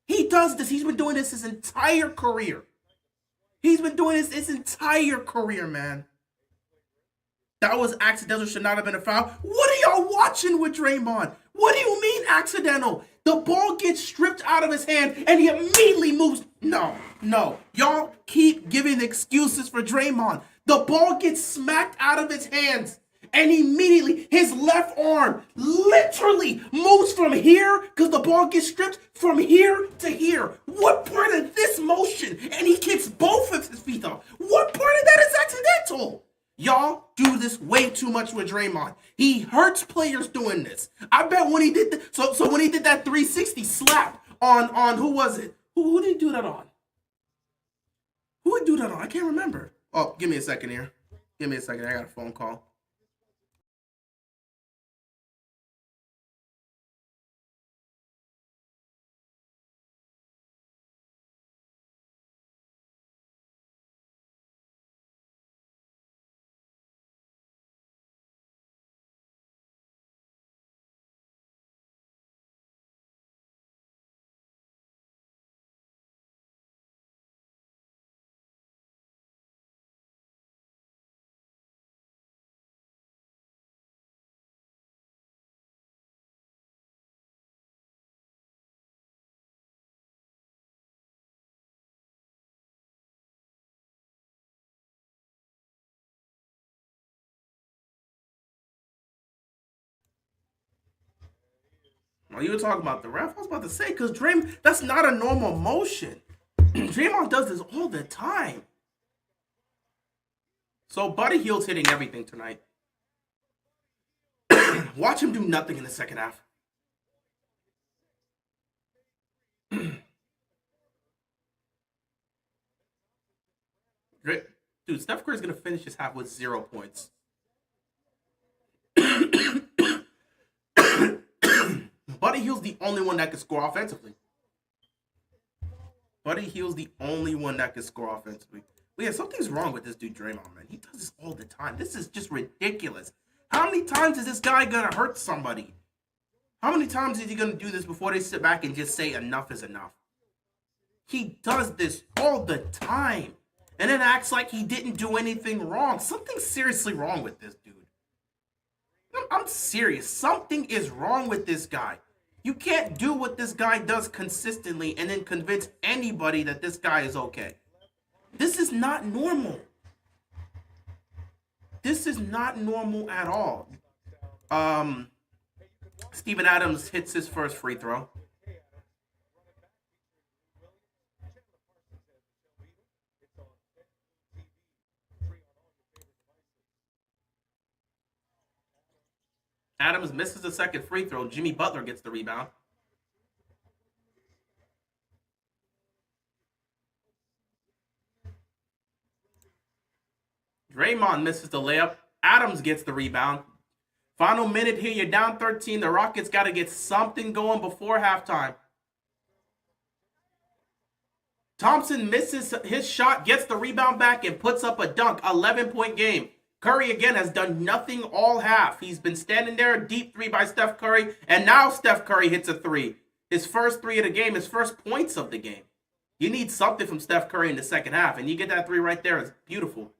He does this. He's been doing this his entire career. He's been doing this his entire career, man. That was accidental. Should not have been a foul. What are y'all watching with Draymond? What do you mean accidental? The ball gets stripped out of his hand and he immediately moves. No. Y'all keep giving excuses for Draymond. The ball gets smacked out of his hands. And immediately, his left arm literally moves from here, because the ball gets stripped, from here to here. What part of this motion? And he kicks both of his feet off. What part of that is accidental? Y'all do this way too much with Draymond. He hurts players doing this. I bet when he did so when he did that 360 slap on who was it? Who did he do that on? Who did he do that on? I can't remember. Oh, give me a second here. Give me a second. I got a phone call. Oh, you were talking about the ref? I was about to say, because that's not a normal motion. Draymond does this all the time. So Buddy Hield's hitting everything tonight. Watch him do nothing in the second half. Dude, Steph Curry's going to finish his half with 0 points. Buddy Hield's the only one that can score offensively. Buddy Hield's the only one that can score offensively. But yeah, something's wrong with this dude, Draymond, man. He does this all the time. This is just ridiculous. How many times is this guy going to hurt somebody? How many times is he going to do this before they sit back and just say enough is enough? He does this all the time. And then acts like he didn't do anything wrong. Something's seriously wrong with this dude. I'm serious. Something is wrong with this guy. You can't do what this guy does consistently and then convince anybody that this guy is okay. This is not normal. This is not normal at all. Steven Adams hits his first free throw. Adams misses the second free throw. Jimmy Butler gets the rebound. Draymond misses the layup. Adams gets the rebound. Final minute here. You're down 13. The Rockets got to get something going before halftime. Thompson misses his shot, gets the rebound back, and puts up a dunk. 11-point game. Curry, again, has done nothing all half. He's been standing there, deep three by Steph Curry, and now Steph Curry hits a three. His first three of the game, his first points of the game. You need something from Steph Curry in the second half, and you get that three right there. It's beautiful.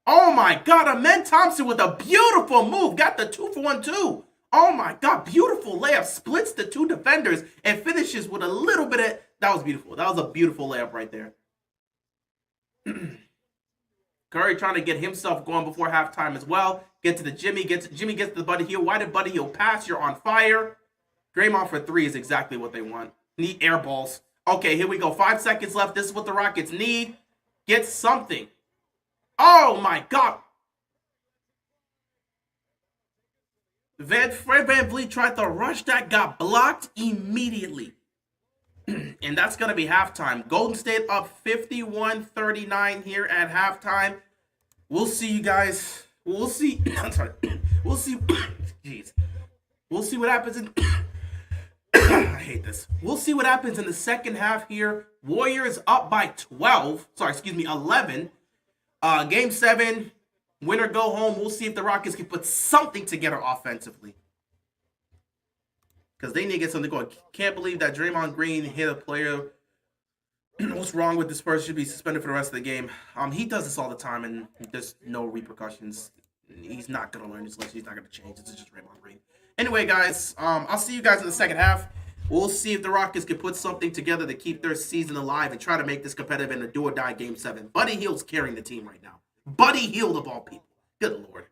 Oh, my God. Amen Thompson with a beautiful move. Got the 2-for-1 too. Oh, my God. Beautiful layup. Splits the two defenders and finishes with a little bit of... That was beautiful. That was a beautiful layup right there. Curry trying to get himself going before halftime as well. Get to the Jimmy. Jimmy gets to the Buddy Hield. Why did Buddy Hield pass? You're on fire. Draymond for three is exactly what they want. Need air balls. Okay, here we go. 5 seconds left. This is what the Rockets need. Get something. Oh, my God. Fred VanVleet tried to rush that. Got blocked immediately. And that's going to be halftime. Golden State up 51-39 here at halftime. We'll see you guys. We'll see. I'm sorry. We'll see. Jeez. We'll see what happens in... I hate this. We'll see what happens in the second half here. Warriors up by 12. Sorry, excuse me, 11. Game 7. Win or go home. We'll see if the Rockets can put something together offensively. Because they need to get something going. Can't believe that Draymond Green hit a player. What's wrong with this person? Should be suspended for the rest of the game. He does this all the time, and there's no repercussions. He's not going to learn his lesson. He's not going to change. It's just Draymond Green. Anyway, guys, I'll see you guys in the second half. We'll see if the Rockets can put something together to keep their season alive and try to make this competitive in a do-or-die Game 7. Buddy Hield's carrying the team right now. Buddy Hield of all people. Good Lord.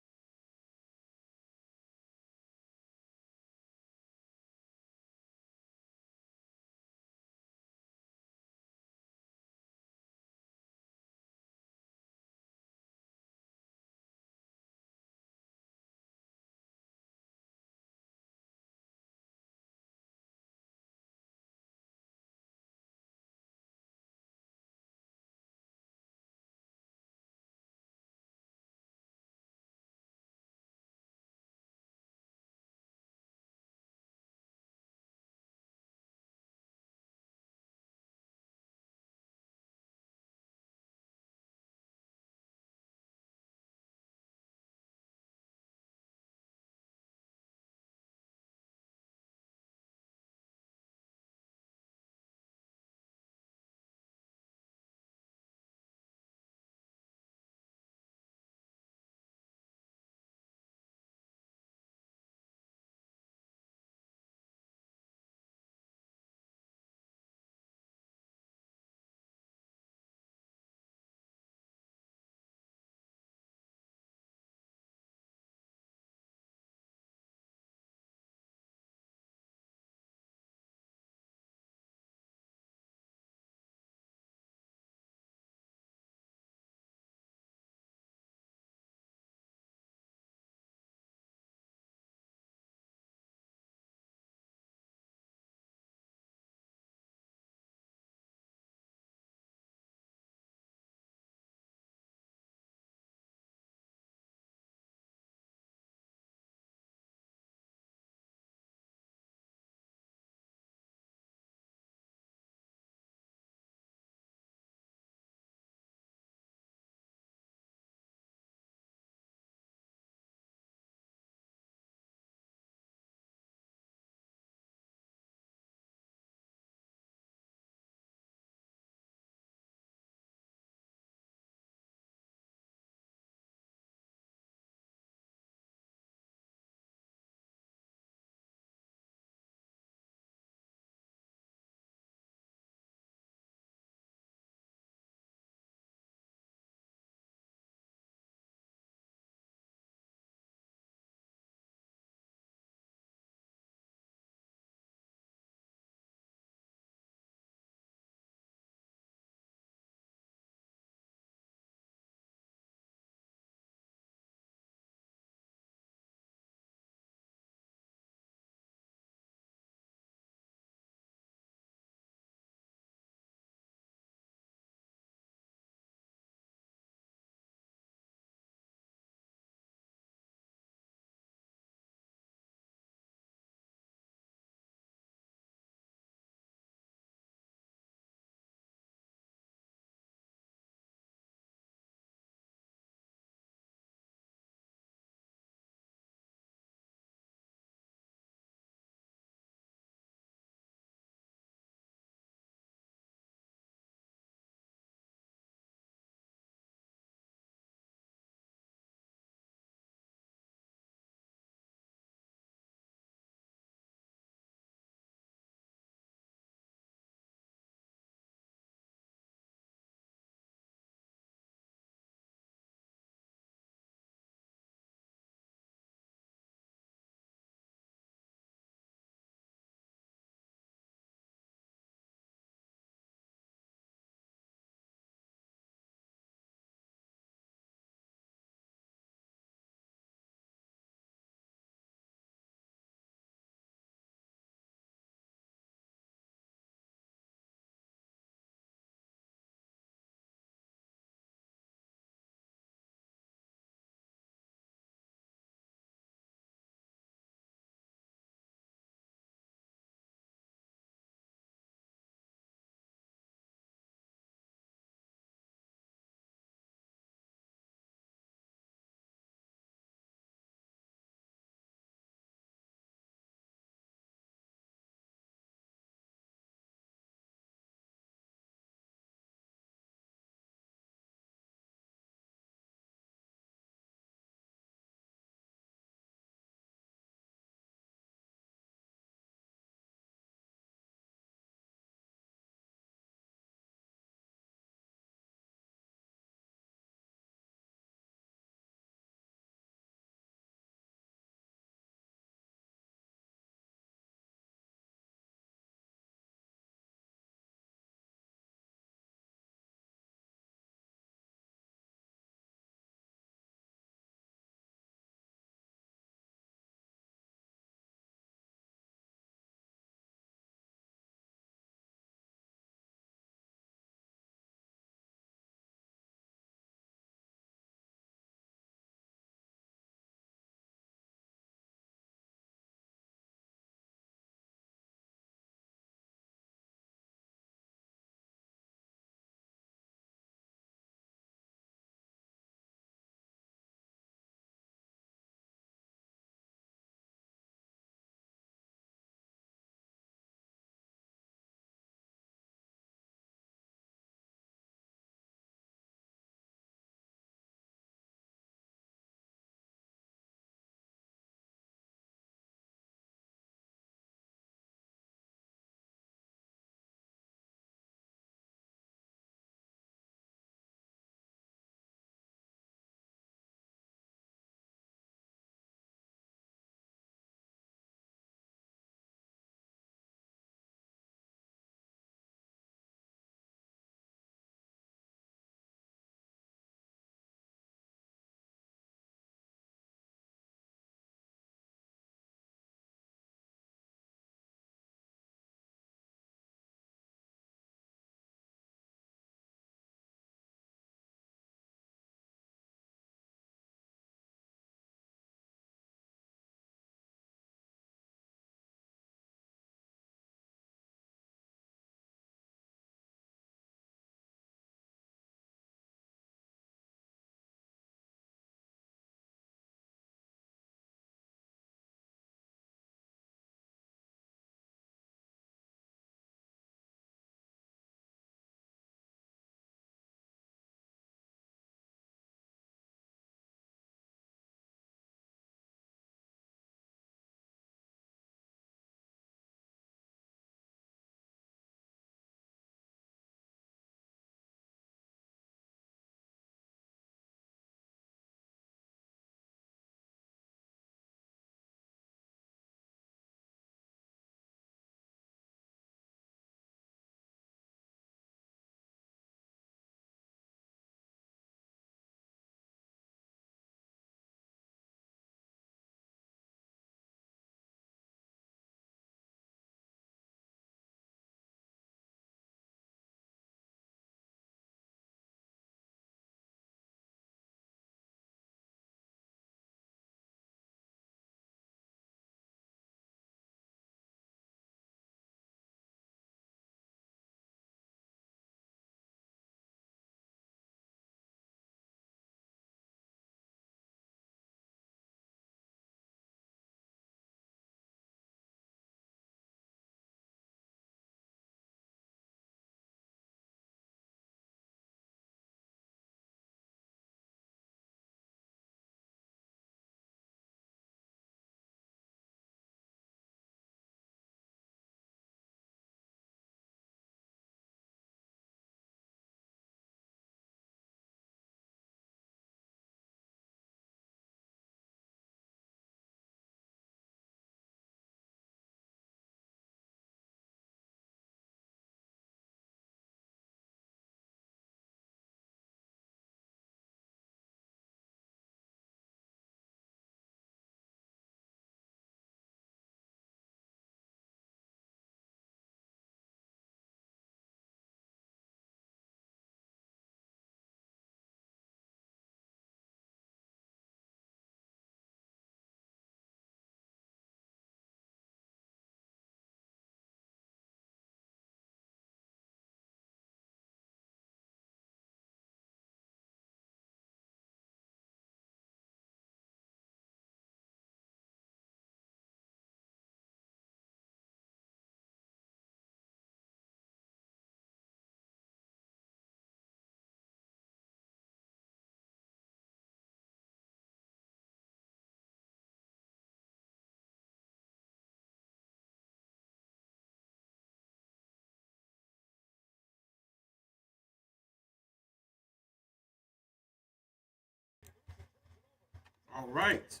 All right.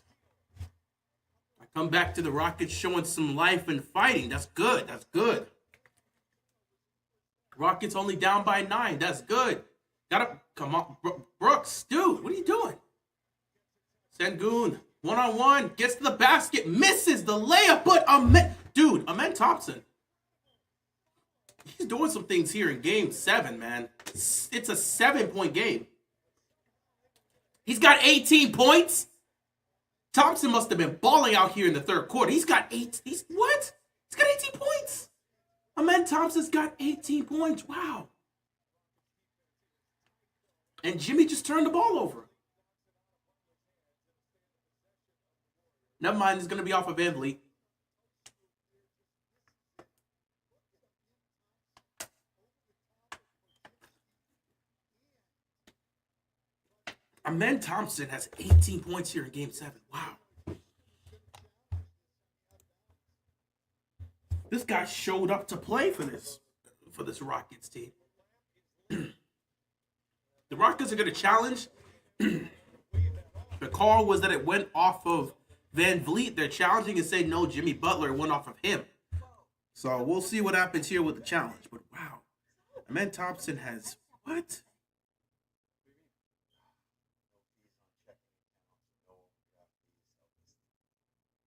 I come back to the Rockets showing some life and fighting. That's good. That's good. Rockets only down by 9. That's good. Gotta come on, Brooks, dude. What are you doing? Sengun, one-on-one, gets to the basket, misses the layup, but Amen Thompson. He's doing some things here in game 7, man. It's a 7-point game. He's got 18 points. Thompson must have been balling out here in the third quarter. He's got 8. He's got 18 points. Amen Thompson's got 18 points. Wow. And Jimmy just turned the ball over. Never mind, it's going to be off of VanVleet. Amen Thompson has 18 points here in game 7. Wow. This guy showed up to play for this Rockets team. The Rockets are going to challenge. The call was that it went off of VanVleet. They're challenging and say no, Jimmy Butler went off of him. So we'll see what happens here with the challenge. But wow, Amen Thompson has what?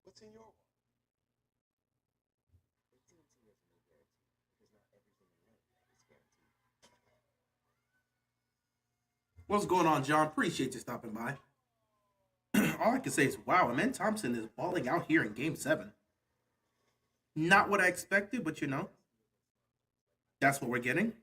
What's in your one? What's going on, John? Appreciate you stopping by. All I can say is, wow, Amen Thompson is balling out here in game 7. Not what I expected, but you know, that's what we're getting.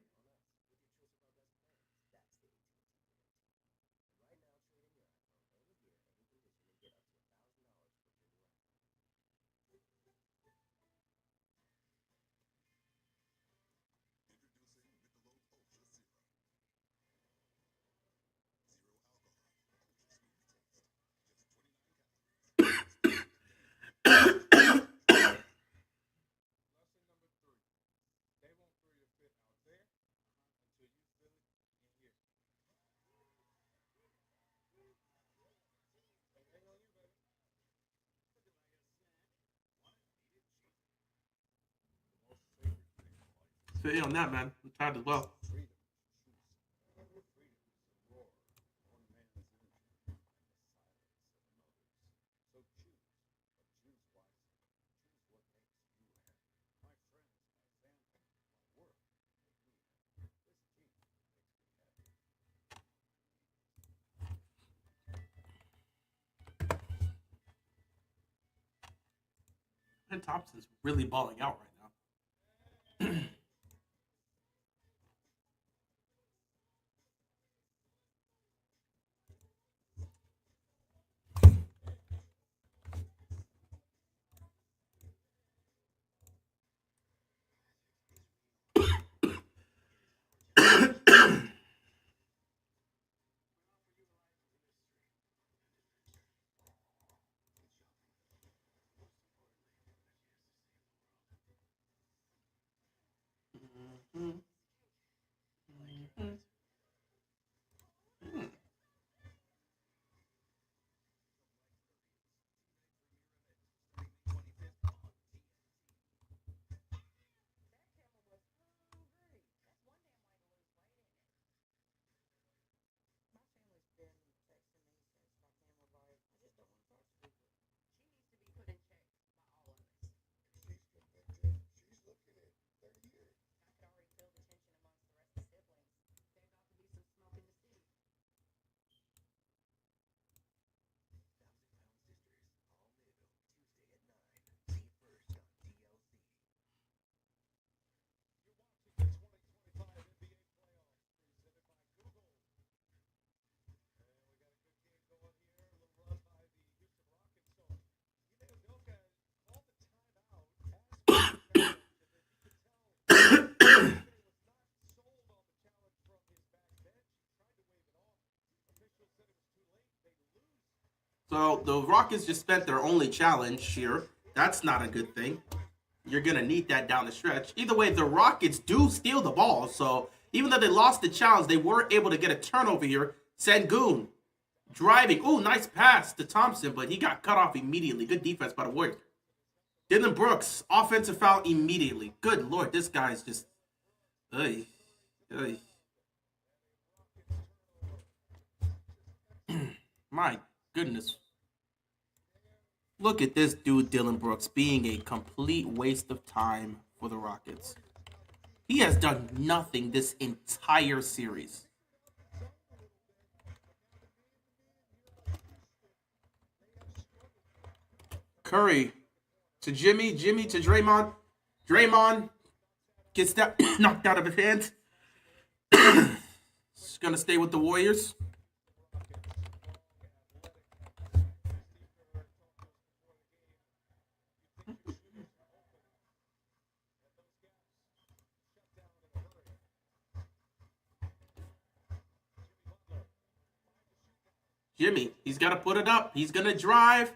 Fit on that, man. I'm tired as well. And Thompson's really balling out right now. So the Rockets just spent their only challenge here. That's not a good thing. You're going to need that down the stretch. Either way, the Rockets do steal the ball. So even though they lost the challenge, they were able to get a turnover here. Sengun Driving. Ooh, nice pass to Thompson, but he got cut off immediately. Good defense by the Warriors. Dylan Brooks, offensive foul immediately. Good Lord, this guy's just... Ugh. Ugh. My goodness. Look at this dude, Dylan Brooks, being a complete waste of time for the Rockets. He has done nothing this entire series. Curry to Jimmy, Jimmy to Draymond. Draymond gets that knocked out of his hands. He's going to stay with the Warriors. Jimmy, he's got to put it up. He's going to drive.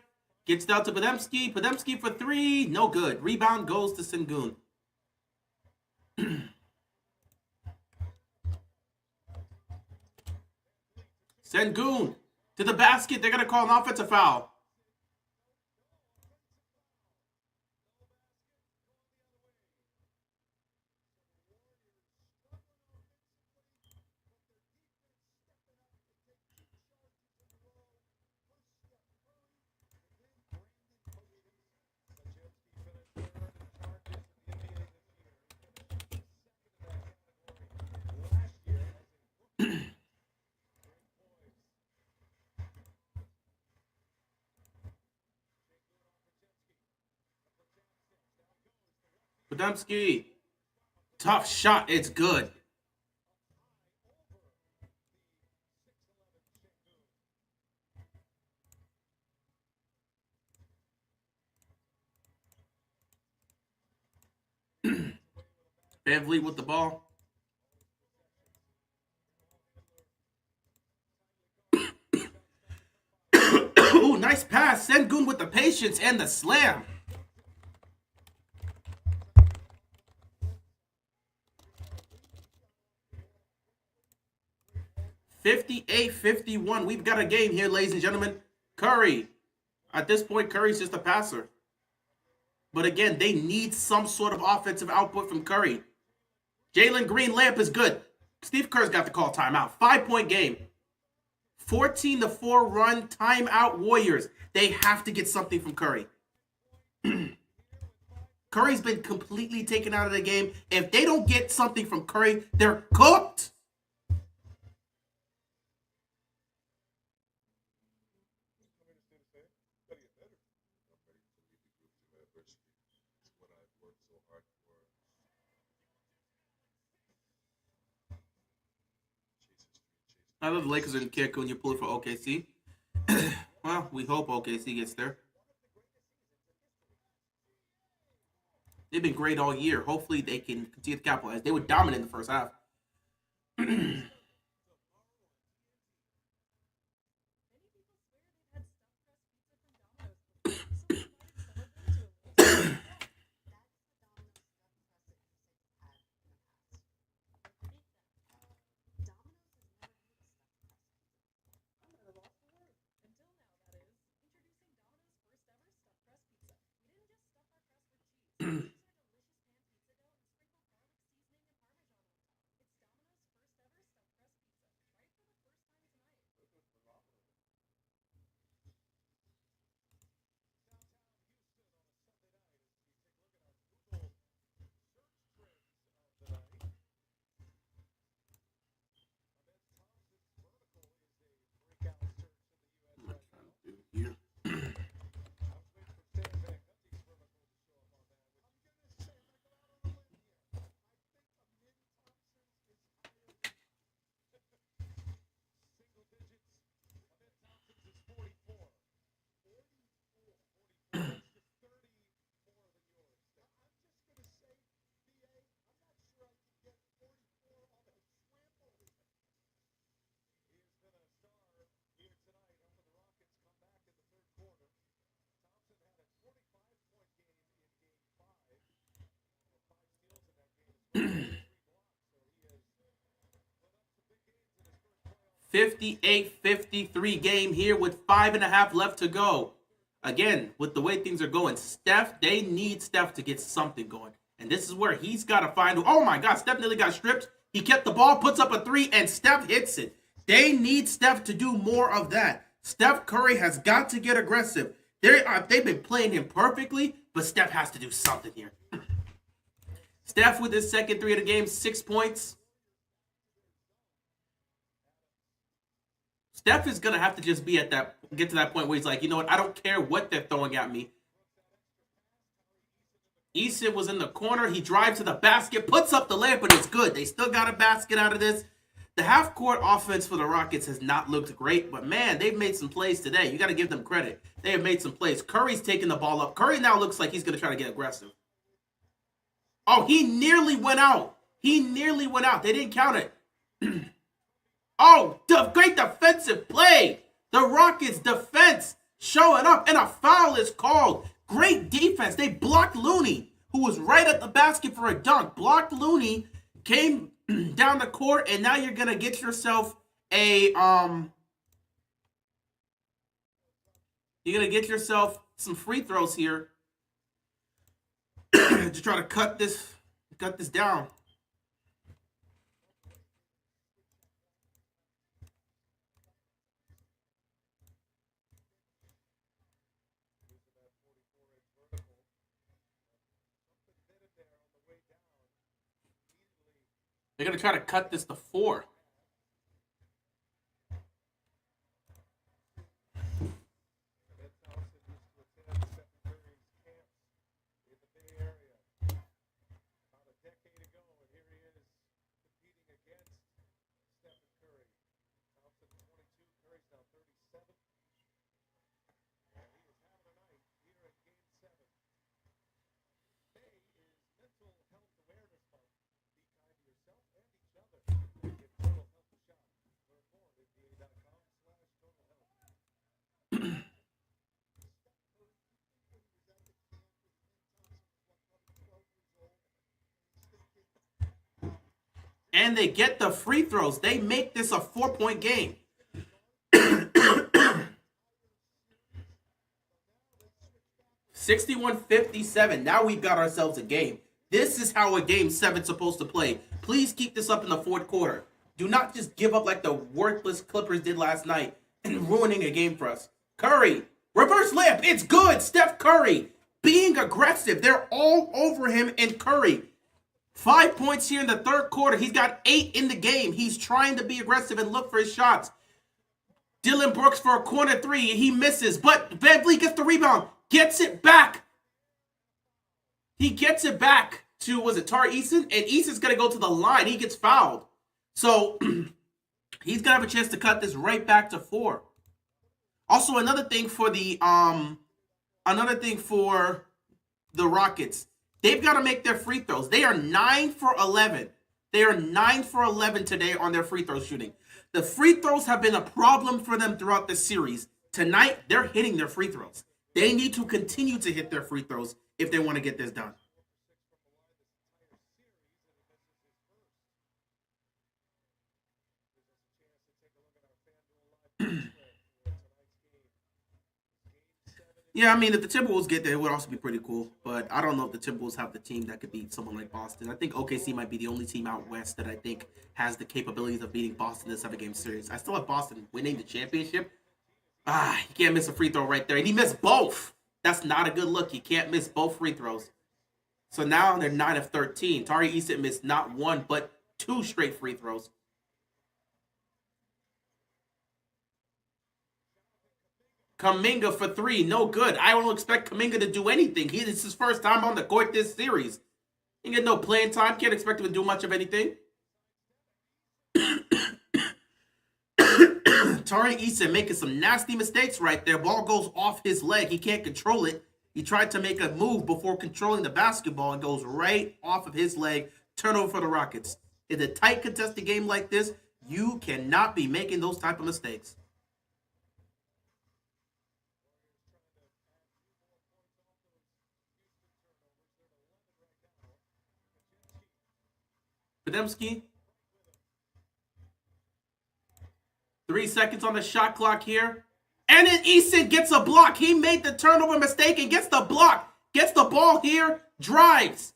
Gets down to Podziemski. Podziemski for three. No good. Rebound goes to Sengun. Sengun to the basket. They're going to call an offensive foul. Podziemski. Tough shot. It's good. VanVleet with the ball. Ooh, nice pass. Sengun with the patience and the slam. $58-51. We've got a game here, ladies and gentlemen. Curry. At this point, Curry's just a passer. But again, they need some sort of offensive output from Curry. Jalen Green layup is good. Steve Kerr's got the call timeout. 5-point game. 14-4 run, timeout Warriors. They have to get something from Curry. Curry's been completely taken out of the game. If they don't get something from Curry, they're cooked. Now that the Lakers are in Cancun, you're pulling for OKC. Well, we hope OKC gets there. They've been great all year. Hopefully they can continue to capitalize. They were dominant in the first half. 58-53 game here with 5.5 left to go. Again, with the way things are going, they need Steph to get something going. And this is where he's got to find, oh my God, Steph nearly got stripped. He kept the ball, puts up a 3, and Steph hits it. They need Steph to do more of that. Steph Curry has got to get aggressive. They've been playing him perfectly, but Steph has to do something here. Steph with his second 3 of the game, 6 points. Steph is going to have to just get to that point where he's like, you know what, I don't care what they're throwing at me. Eason was in the corner. He drives to the basket, puts up the layup, and it's good. They still got a basket out of this. The half-court offense for the Rockets has not looked great, but man, they've made some plays today. You got to give them credit. They have made some plays. Curry's taking the ball up. Curry now looks like he's going to try to get aggressive. Oh, he nearly went out. They didn't count it. Oh, great defensive play. The Rockets' defense showing up, and a foul is called. Great defense. They blocked Looney, who was right at the basket for a dunk. Blocked Looney, came down the court, and now you're going to get yourself some free throws here to try to cut this down. They're going to try to cut this to 4. And they get the free throws. They make this a 4-point game. 61-57. Now we've got ourselves a game. This is how a game 7's supposed to play. Please keep this up in the fourth quarter. Do not just give up like the worthless Clippers did last night and ruining a game for us. Curry, reverse layup. It's good. Steph Curry being aggressive. They're all over him and Curry. 5 points here in the third quarter. He's got 8 in the game. He's trying to be aggressive and look for his shots. Dylan Brooks for a corner 3. He misses, but VanVleet gets the rebound. Gets it back. He gets it back to, was it Tari Eason? And Eason's going to go to the line. He gets fouled. So he's going to have a chance to cut this right back to 4. Also, another thing for the Rockets. They've got to make their free throws. They are 9 for 11. They are 9 for 11 today on their free throw shooting. The free throws have been a problem for them throughout the series. Tonight, they're hitting their free throws. They need to continue to hit their free throws if they want to get this done. Yeah, I mean, if the Timberwolves get there, it would also be pretty cool. But I don't know if the Timberwolves have the team that could beat someone like Boston. I think OKC might be the only team out west that I think has the capabilities of beating Boston in this 7-game series. I still have Boston winning the championship. You can't miss a free throw right there. And he missed both. That's not a good look. You can't miss both free throws. So now they're 9 of 13. Tari Eason missed not 1, but 2 straight free throws. Kuminga for 3, no good. I don't expect Kuminga to do anything. It's his first time on the court this series. He get no playing time. Can't expect him to do much of anything. Tari Eason making some nasty mistakes right there. Ball goes off his leg. He can't control it. He tried to make a move before controlling the basketball and goes right off of his leg. Turnover for the Rockets. In a tight contested game like this, you cannot be making those type of mistakes. Podziemski. 3 seconds on the shot clock here. And then Eason gets a block. He made the turnover mistake and gets the block. Gets the ball here, drives,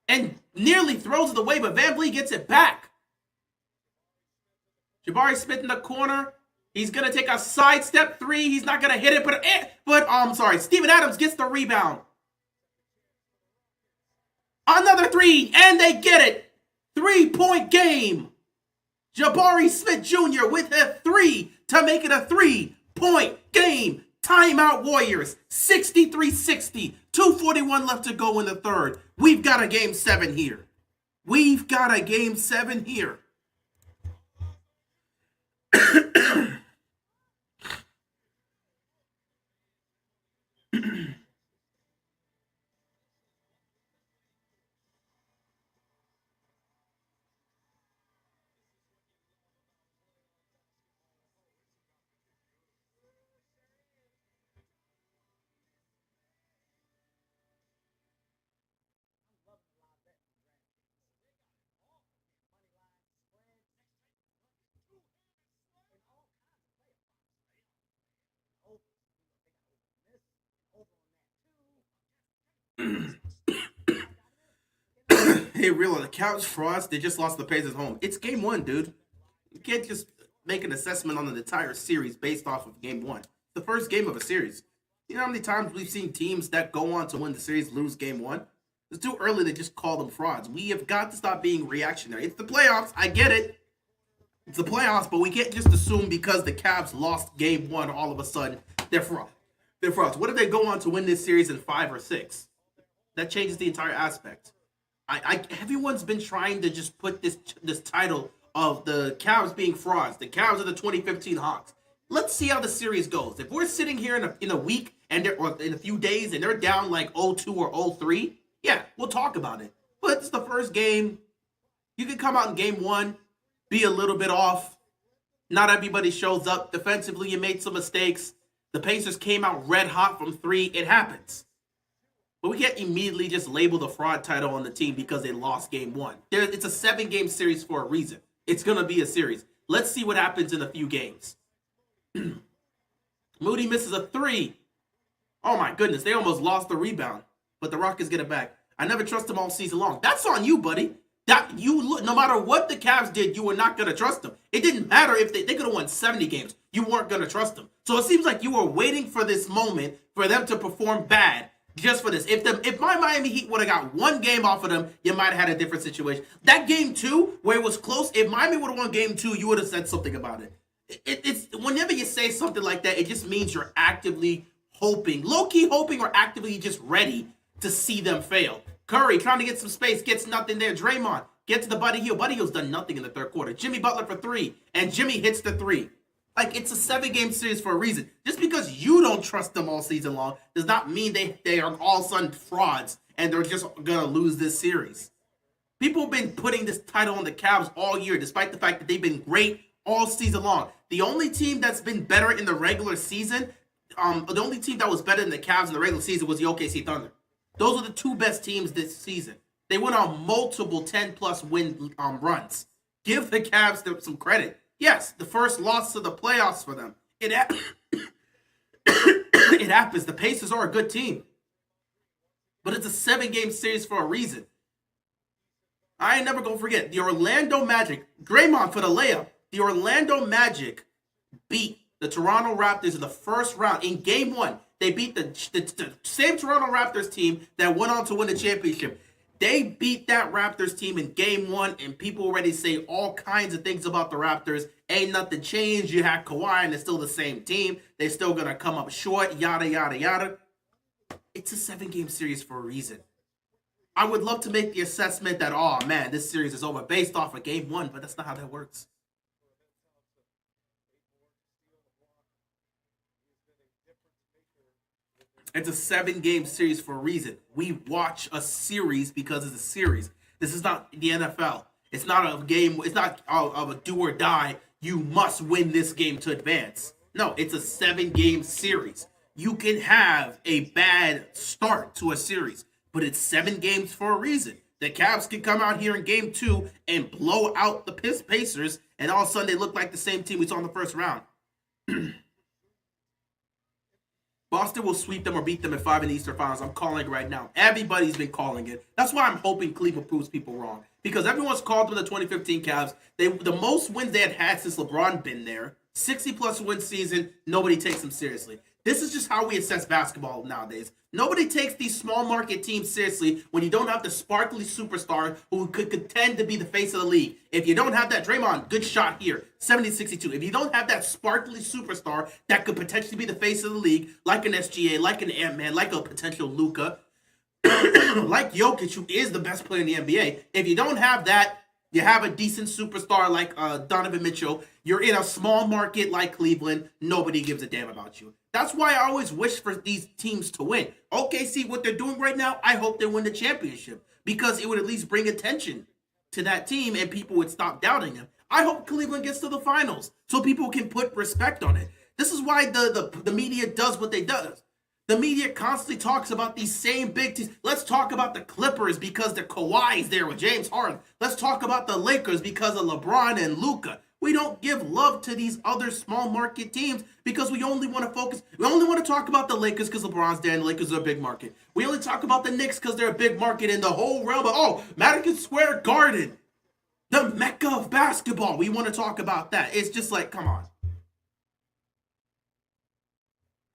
and nearly throws it away, but VanVleet gets it back. Jabari Smith in the corner. He's going to take a sidestep three. He's not going to hit it, but Steven Adams gets the rebound. Another three, and they get it. 3-point game. Jabari Smith Jr. with a three to make it a 3-point game. Timeout Warriors, 63-60. 2:41 left to go in the third. We've got a game 7 here. We've got a game 7 here. Hey, real on the couch frauds. They just lost the Pacers home. It's game 1, dude. You can't just make an assessment on the entire series based off of game 1. The first game of a series. You know how many times we've seen teams that go on to win the series lose game 1? It's too early to just call them frauds. We have got to stop being reactionary. It's the playoffs. I get it. It's the playoffs, but we can't just assume because the Cavs lost game 1, all of a sudden they're frauds. They're frauds. What if they go on to win this series in 5 or 6? That changes the entire aspect. Everyone's been trying to just put this title of the Cavs being frauds. The Cavs are the 2015 Hawks. Let's see how the series goes. If we're sitting here in a week or in a few days and they're down like 0-2 or 0-3, yeah, we'll talk about it. But it's the first game. You can come out in game 1, be a little bit off. Not everybody shows up. Defensively, you made some mistakes. The Pacers came out red hot from 3. It happens. But we can't immediately just label the fraud title on the team because they lost game 1. It's a 7-game series for a reason. It's going to be a series. Let's see what happens in a few games. Moody misses a 3. Oh my goodness, they almost lost the rebound. But the Rockets get it back. I never trust them all season long. That's on you, buddy. No matter what the Cavs did, you were not going to trust them. It didn't matter if they could have won 70 games. You weren't going to trust them. So it seems like you were waiting for this moment for them to perform bad. Just for this. If my Miami Heat would have got 1 game off of them, you might have had a different situation. That game 2, where it was close, if Miami would have won game 2, you would have said something about it. It's whenever you say something like that, it just means you're actively hoping, low-key hoping, or actively just ready to see them fail. Curry trying to get some space, gets nothing there. Draymond gets to the Buddy Hield. Buddy Hield's done nothing in the third quarter. Jimmy Butler for 3, and Jimmy hits the 3. Like, it's a 7-game series for a reason. Just because you don't trust them all season long does not mean they are all of a sudden frauds and they're just going to lose this series. People have been putting this title on the Cavs all year, despite the fact that they've been great all season long. The only team that's been better in the regular season, the only team that was better than the Cavs in the regular season was the OKC Thunder. Those are the 2 best teams this season. They went on multiple 10-plus win runs. Give the Cavs some credit. Yes, the first loss to the playoffs for them. It happens. The Pacers are a good team. But it's a 7-game series for a reason. I ain't never going to forget. The Orlando Magic, Draymond for the layup. The Orlando Magic beat the Toronto Raptors in the first round. In game 1, they beat the same Toronto Raptors team that went on to win the championship. They beat that Raptors team in game 1, and people already say all kinds of things about the Raptors. Ain't nothing changed. You had Kawhi, and it's still the same team. They're still going to come up short, yada, yada, yada. It's a 7-game series for a reason. I would love to make the assessment that, oh, man, this series is over based off of game 1, but that's not how that works. It's a 7-game series for a reason. We watch a series because it's a series. This is not the NFL. It's not a game. It's not of a do or die. You must win this game to advance. No, it's a 7-game series. You can have a bad start to a series, but it's 7 games for a reason. The Cavs can come out here in game 2 and blow out the Pacers, and all of a sudden they look like the same team we saw in the first round. Boston will sweep them or beat them at 5 in the Eastern Finals. I'm calling it right now. Everybody's been calling it. That's why I'm hoping Cleveland proves people wrong. Because everyone's called them the 2015 Cavs. The most wins they had since LeBron been there. 60-plus win season. Nobody takes them seriously. This is just how we assess basketball nowadays. Nobody takes these small market teams seriously when you don't have the sparkly superstar who could contend to be the face of the league. If you don't have that, Draymond, good shot here, 70-62. If you don't have that sparkly superstar that could potentially be the face of the league, like an SGA, like an Ant-Man, like a potential Luka, like Jokic, who is the best player in the NBA, if you don't have that, you have a decent superstar like Donovan Mitchell, you're in a small market like Cleveland, nobody gives a damn about you. That's why I always wish for these teams to win. OKC, what they're doing right now, I hope they win the championship because it would at least bring attention to that team and people would stop doubting them. I hope Cleveland gets to the finals so people can put respect on it. This is why the media does what they does. The media constantly talks about these same big teams. Let's talk about the Clippers because the Kawhi's there with James Harden. Let's talk about the Lakers because of LeBron and Luka. We don't give love to these other small market teams because we only want to focus. We only want to talk about the Lakers because LeBron's there and the Lakers are a big market. We only talk about the Knicks because they're a big market in the whole realm of, Madison Square Garden, the mecca of basketball. We want to talk about that. It's just like, come on.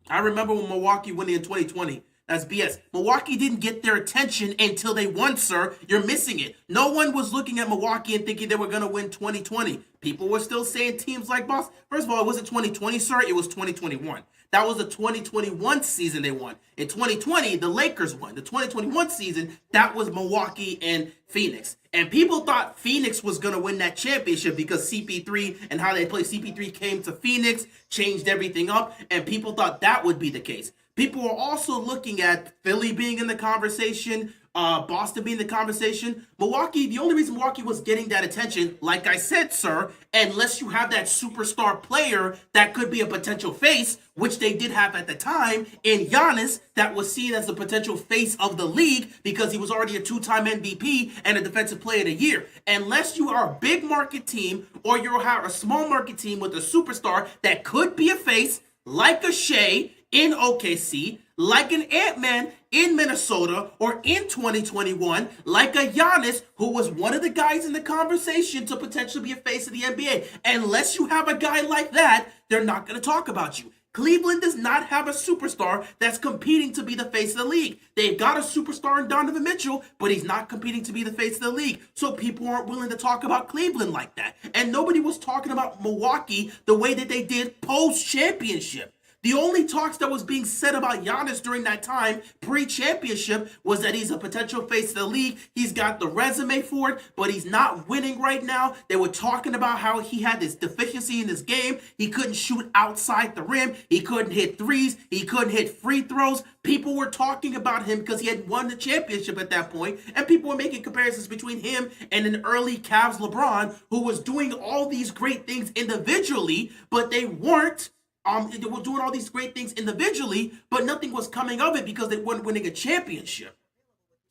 I remember when Milwaukee won in 2020. That's BS. Milwaukee didn't get their attention until they won, sir. You're missing it. No one was looking at Milwaukee and thinking they were going to win 2020. People were still saying teams like Boston. First of all, it wasn't 2020, sir. It was 2021. That was the 2021 season they won. In 2020, the Lakers won. The 2021 season, that was Milwaukee and Phoenix. And people thought Phoenix was going to win that championship because CP3 and how they play CP3 came to Phoenix, changed everything up, and people thought that would be the case. People were also looking at Philly being in the conversation, Boston being in the conversation. Milwaukee, the only reason Milwaukee was getting that attention, like I said, sir, unless you have that superstar player that could be a potential face, which they did have at the time, in Giannis, that was seen as the potential face of the league because he was already a 2-time MVP and a defensive player of the year. Unless you are a big market team or you're a small market team with a superstar that could be a face, like a Shea in OKC, like an Ant-Man in Minnesota, or in 2021, like a Giannis, who was one of the guys in the conversation to potentially be a face of the NBA. Unless you have a guy like that, they're not going to talk about you. Cleveland does not have a superstar that's competing to be the face of the league. They've got a superstar in Donovan Mitchell, but he's not competing to be the face of the league. So people aren't willing to talk about Cleveland like that. And nobody was talking about Milwaukee the way that they did post-championship. The only talks that was being said about Giannis during that time, pre-championship, was that he's a potential face of the league. He's got the resume for it, but he's not winning right now. They were talking about how he had this deficiency in his game. He couldn't shoot outside the rim. He couldn't hit threes. He couldn't hit free throws. People were talking about him because he had won the championship at that point, and people were making comparisons between him and an early Cavs LeBron who was doing all these great things individually, but they weren't. They were doing all these great things individually, but nothing was coming of it because they weren't winning a championship.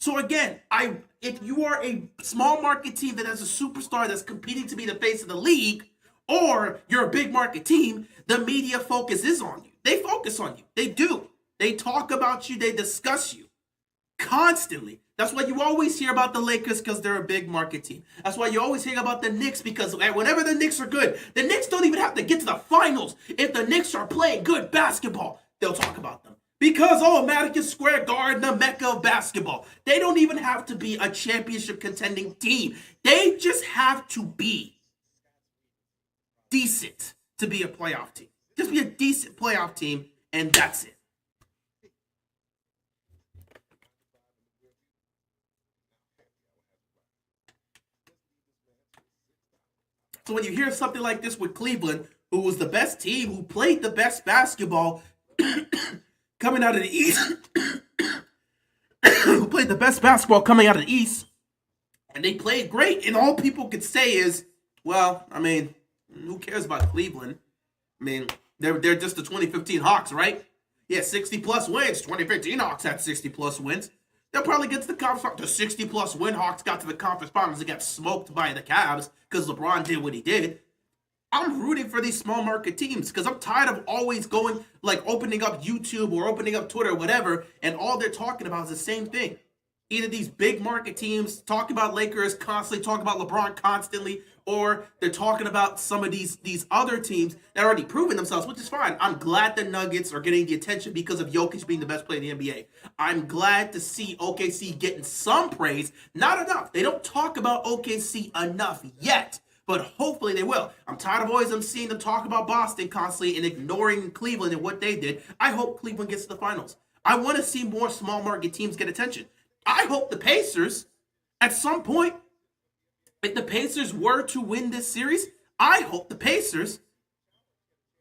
So again, if you are a small market team that has a superstar that's competing to be the face of the league, or you're a big market team, the media focus is on you. They focus on you. They do. They talk about you. They discuss you constantly. That's why you always hear about the Lakers because they're a big market team. That's why you always hear about the Knicks because whenever the Knicks are good, the Knicks don't even have to get to the finals. If the Knicks are playing good basketball, they'll talk about them. Because, Madison Square Garden, the mecca of basketball. They don't even have to be a championship contending team. They just have to be decent to be a playoff team. Just be a decent playoff team, and that's it. So when you hear something like this with Cleveland, who was the best team, who played the best basketball coming out of the East, who played the best basketball coming out of the East, and they played great, and all people could say is, well, I mean, who cares about Cleveland? I mean, they're just the 2015 Hawks, right? Yeah, 60-plus wins. 2015 Hawks had 60-plus wins. They'll probably get to the conference. The 60-plus win Hawks got to the conference finals and got smoked by the Cavs because LeBron did what he did. I'm rooting for these small market teams because I'm tired of always going, like opening up YouTube or opening up Twitter or whatever, and all they're talking about is the same thing. Either these big market teams talking about Lakers constantly, talking about LeBron constantly, or they're talking about some of these other teams that are already proven themselves, which is fine. I'm glad the Nuggets are getting the attention because of Jokic being the best player in the NBA. I'm glad to see OKC getting some praise. Not enough. They don't talk about OKC enough yet, but hopefully they will. I'm tired of always seeing them talk about Boston constantly and ignoring Cleveland and what they did. I hope Cleveland gets to the finals. I want to see more small market teams get attention. I hope the Pacers, at some point, if the Pacers were to win this series, I hope the Pacers,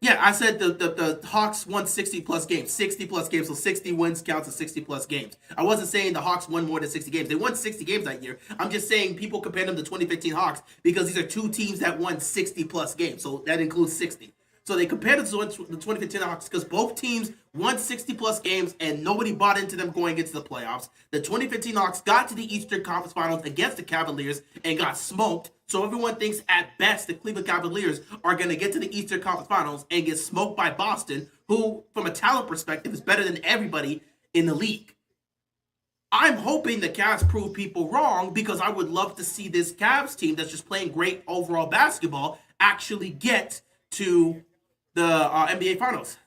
yeah, I said the Hawks won 60-plus games. 60-plus games, so 60 wins counts as 60-plus games. I wasn't saying the Hawks won more than 60 games. They won 60 games that year. I'm just saying people compare them to 2015 Hawks because these are two teams that won 60-plus games, so that includes 60. So they compared it to the 2015 Hawks because both teams won 60-plus games and nobody bought into them going into the playoffs. The 2015 Hawks got to the Eastern Conference Finals against the Cavaliers and got smoked. So everyone thinks at best the Cleveland Cavaliers are going to get to the Eastern Conference Finals and get smoked by Boston, who, from a talent perspective, is better than everybody in the league. I'm hoping the Cavs prove people wrong because I would love to see this Cavs team that's just playing great overall basketball actually get to the NBA Finals.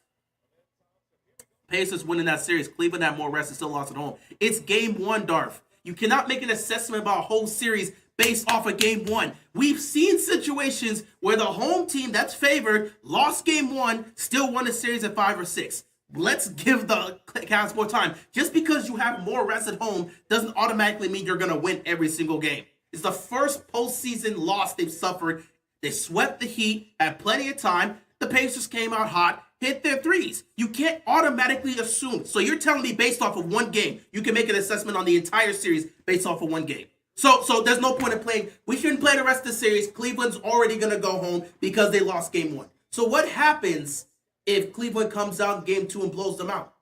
Pacers winning that series. Cleveland had more rest and still lost at home. It's game one, Darth. You cannot make an assessment about a whole series based off of game one. We've seen situations where the home team that's favored lost game one, still won a series at 5 or 6. Let's give the Cavs more time. Just because you have more rest at home doesn't automatically mean you're going to win every single game. It's the first postseason loss they've suffered. They swept the Heat, had plenty of time. The Pacers came out hot, hit their threes. You can't automatically assume. So you're telling me based off of one game, you can make an assessment on the entire series based off of one game. So there's no point in playing. We shouldn't play the rest of the series. Cleveland's already going to go home because they lost game one. So what happens if Cleveland comes out in game two and blows them out?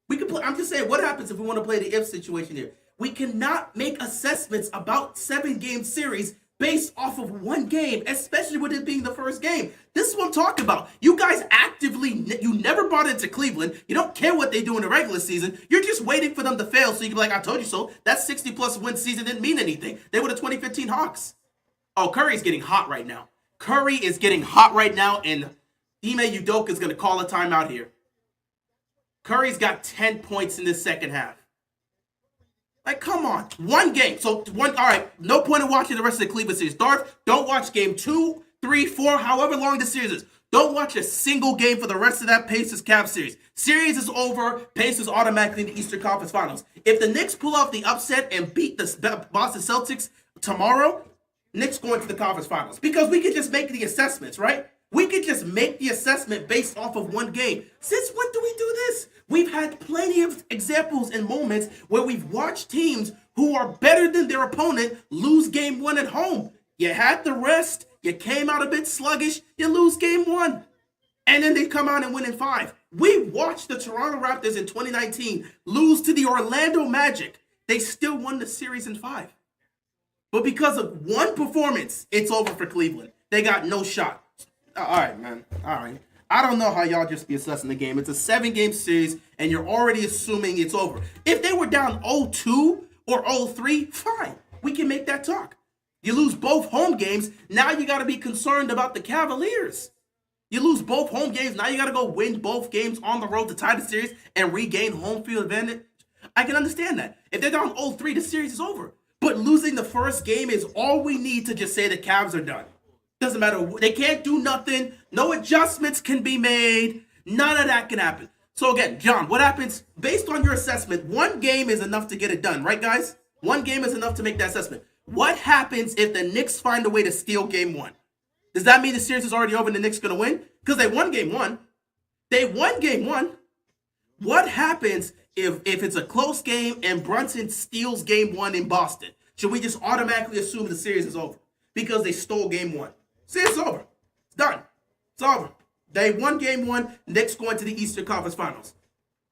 We can play. I'm just saying, what happens if we want to play the if situation here? We cannot make assessments about 7-game series based off of one game, especially with it being the first game. This is what I'm talking about. You guys actively, you never bought into Cleveland. You don't care what they do in the regular season. You're just waiting for them to fail so you can be like, I told you so. That 60-plus win season didn't mean anything. They were the 2015 Hawks. Oh, Curry's getting hot right now. Curry is getting hot right now, and Ime Udoka is going to call a timeout here. Curry's got 10 points in this second half. Like, come on. One game. So, all right, no point in watching the rest of the Cleveland series. Darth, don't watch game 2, 3, 4, however long the series is. Don't watch a single game for the rest of that Pacers-Cavs series. Series is over. Pacers automatically in the Eastern Conference Finals. If the Knicks pull off the upset and beat the Boston Celtics tomorrow, Knicks going to the Conference Finals. Because we could just make the assessments, right? We could just make the assessment based off of one game. Since when do we do this? We've had plenty of examples and moments where we've watched teams who are better than their opponent lose game one at home. You had the rest. You came out a bit sluggish. You lose game one. And then they come out and win in 5. We watched the Toronto Raptors in 2019 lose to the Orlando Magic. They still won the series in 5. But because of one performance, it's over for Cleveland. They got no shot. All right, man. All right. I don't know how y'all just be assessing the game. It's a 7-game series, and you're already assuming it's over. If they were down 0-2 or 0-3, fine. We can make that talk. You lose both home games. Now you got to be concerned about the Cavaliers. You lose both home games. Now you got to go win both games on the road to tie the series and regain home field advantage. I can understand that. If they're down 0-3, the series is over. But losing the first game is all we need to just say the Cavs are done. Doesn't matter. They can't do nothing. No adjustments can be made. None of that can happen. So again, John, what happens based on your assessment? One game is enough to get it done, right, guys? One game is enough to make that assessment. What happens if the Knicks find a way to steal game one? Does that mean the series is already over and the Knicks going to win? Because they won game one. They won game one. What happens if it's a close game and Brunson steals game one in Boston? Should we just automatically assume the series is over? Because they stole game one. See, it's over. It's done. It's over. They won game one. Knicks going to the Eastern Conference Finals.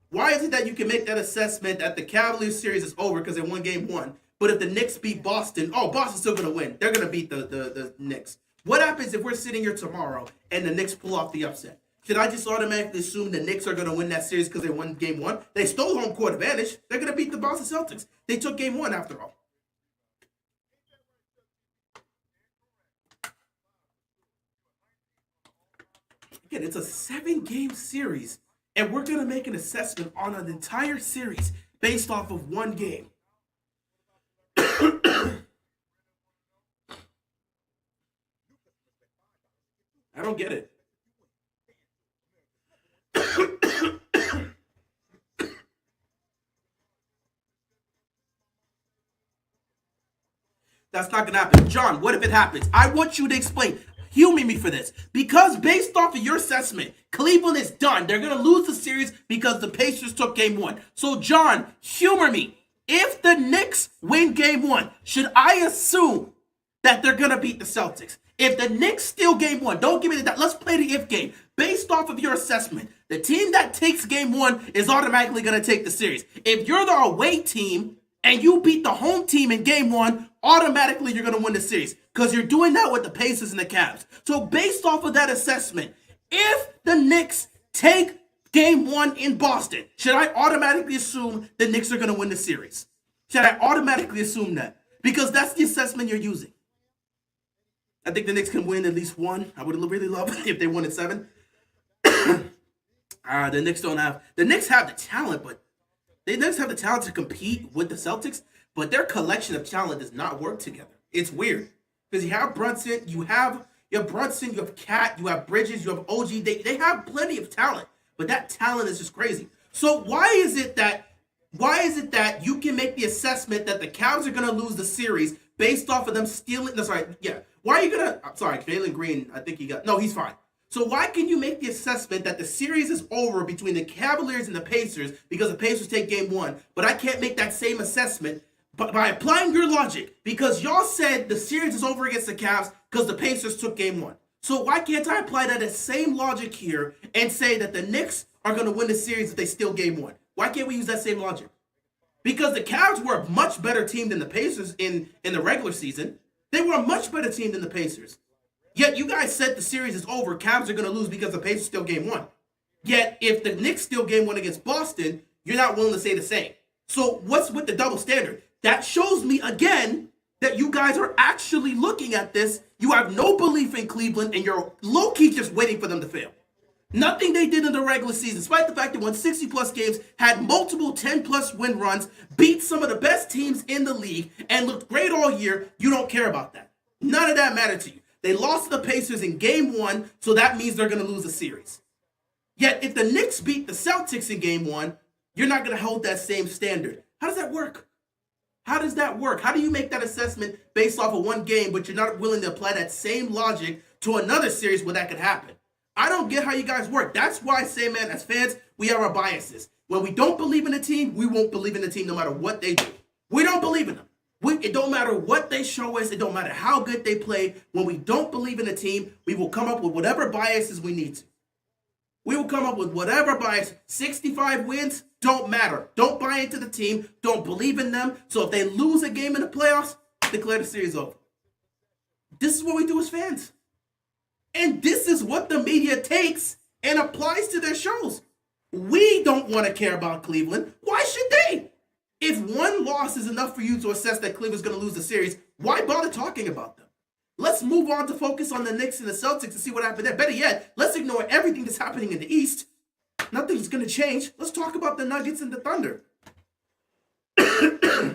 Why is it that you can make that assessment that the Cavaliers series is over because they won game one, but if the Knicks beat Boston, oh, Boston's still going to win. They're going to beat the Knicks. What happens if we're sitting here tomorrow and the Knicks pull off the upset? Should I just automatically assume the Knicks are going to win that series because they won game one? They stole home court advantage. They're going to beat the Boston Celtics. They took game one after all. Again, it's a 7-game series, and we're going to make an assessment on an entire series based off of one game. I don't get it. That's not going to happen. John, what if it happens? I want you to explain. Humor me for this. Because based off of your assessment, Cleveland is done. They're going to lose the series because the Pacers took game one. So, John, humor me. If the Knicks win game one, should I assume that they're going to beat the Celtics? If the Knicks steal game one, don't give me that. Let's play the if game. Based off of your assessment, the team that takes game one is automatically going to take the series. If you're the away team and you beat the home team in game one, automatically you're going to win the series because you're doing that with the Pacers and the Cavs. So based off of that assessment, if the Knicks take game one in Boston, should I automatically assume the Knicks are going to win the series? Should I automatically assume that? Because that's the assessment you're using. I think the Knicks can win at least one. I would really love it if they won at 7. The Knicks have the talent, but the Knicks have the talent to compete with the Celtics, but their collection of talent does not work together. It's weird because you have Brunson, you have Brunson, you have Cat, you have Bridges, you have OG. They have plenty of talent, but that talent is just crazy. So why is it that you can make the assessment that the Cavs are going to lose the series based off of them stealing? No, sorry, yeah. Why are you gonna? I'm sorry, Jalen Green. I think he's fine. So why can you make the assessment that the series is over between the Cavaliers and the Pacers because the Pacers take game one, but I can't make that same assessment by applying your logic because y'all said the series is over against the Cavs because the Pacers took game one. So why can't I apply that same logic here and say that the Knicks are going to win the series if they steal game one? Why can't we use that same logic? Because the Cavs were a much better team than the Pacers in the regular season. They were a much better team than the Pacers. Yet you guys said the series is over. Cavs are going to lose because the Pacers still game one. Yet if the Knicks still game one against Boston, you're not willing to say the same. So what's with the double standard? That shows me again that you guys are actually looking at this. You have no belief in Cleveland and you're low-key just waiting for them to fail. Nothing they did in the regular season, despite the fact they won 60-plus games, had multiple 10-plus win runs, beat some of the best teams in the league, and looked great all year, you don't care about that. None of that mattered to you. They lost to the Pacers in game one, so that means they're going to lose the series. Yet, if the Knicks beat the Celtics in game one, you're not going to hold that same standard. How does that work? How does that work? How do you make that assessment based off of one game, but you're not willing to apply that same logic to another series where that could happen? I don't get how you guys work. That's why I say, man, as fans, we have our biases. When we don't believe in a team, we won't believe in the team no matter what they do. We don't believe in them. It don't matter what they show us. It don't matter how good they play. When we don't believe in a team, we will come up with whatever biases we need to. We will come up with whatever bias. 65 wins, don't matter. Don't buy into the team. Don't believe in them. So if they lose a game in the playoffs, declare the series over. This is what we do as fans. And this is what the media takes and applies to their shows. We don't want to care about Cleveland. Why should they? If one loss is enough for you to assess that Cleveland's going to lose the series, why bother talking about them? Let's move on to focus on the Knicks and the Celtics and see what happened there. Better yet, let's ignore everything that's happening in the East. Nothing's going to change. Let's talk about the Nuggets and the Thunder.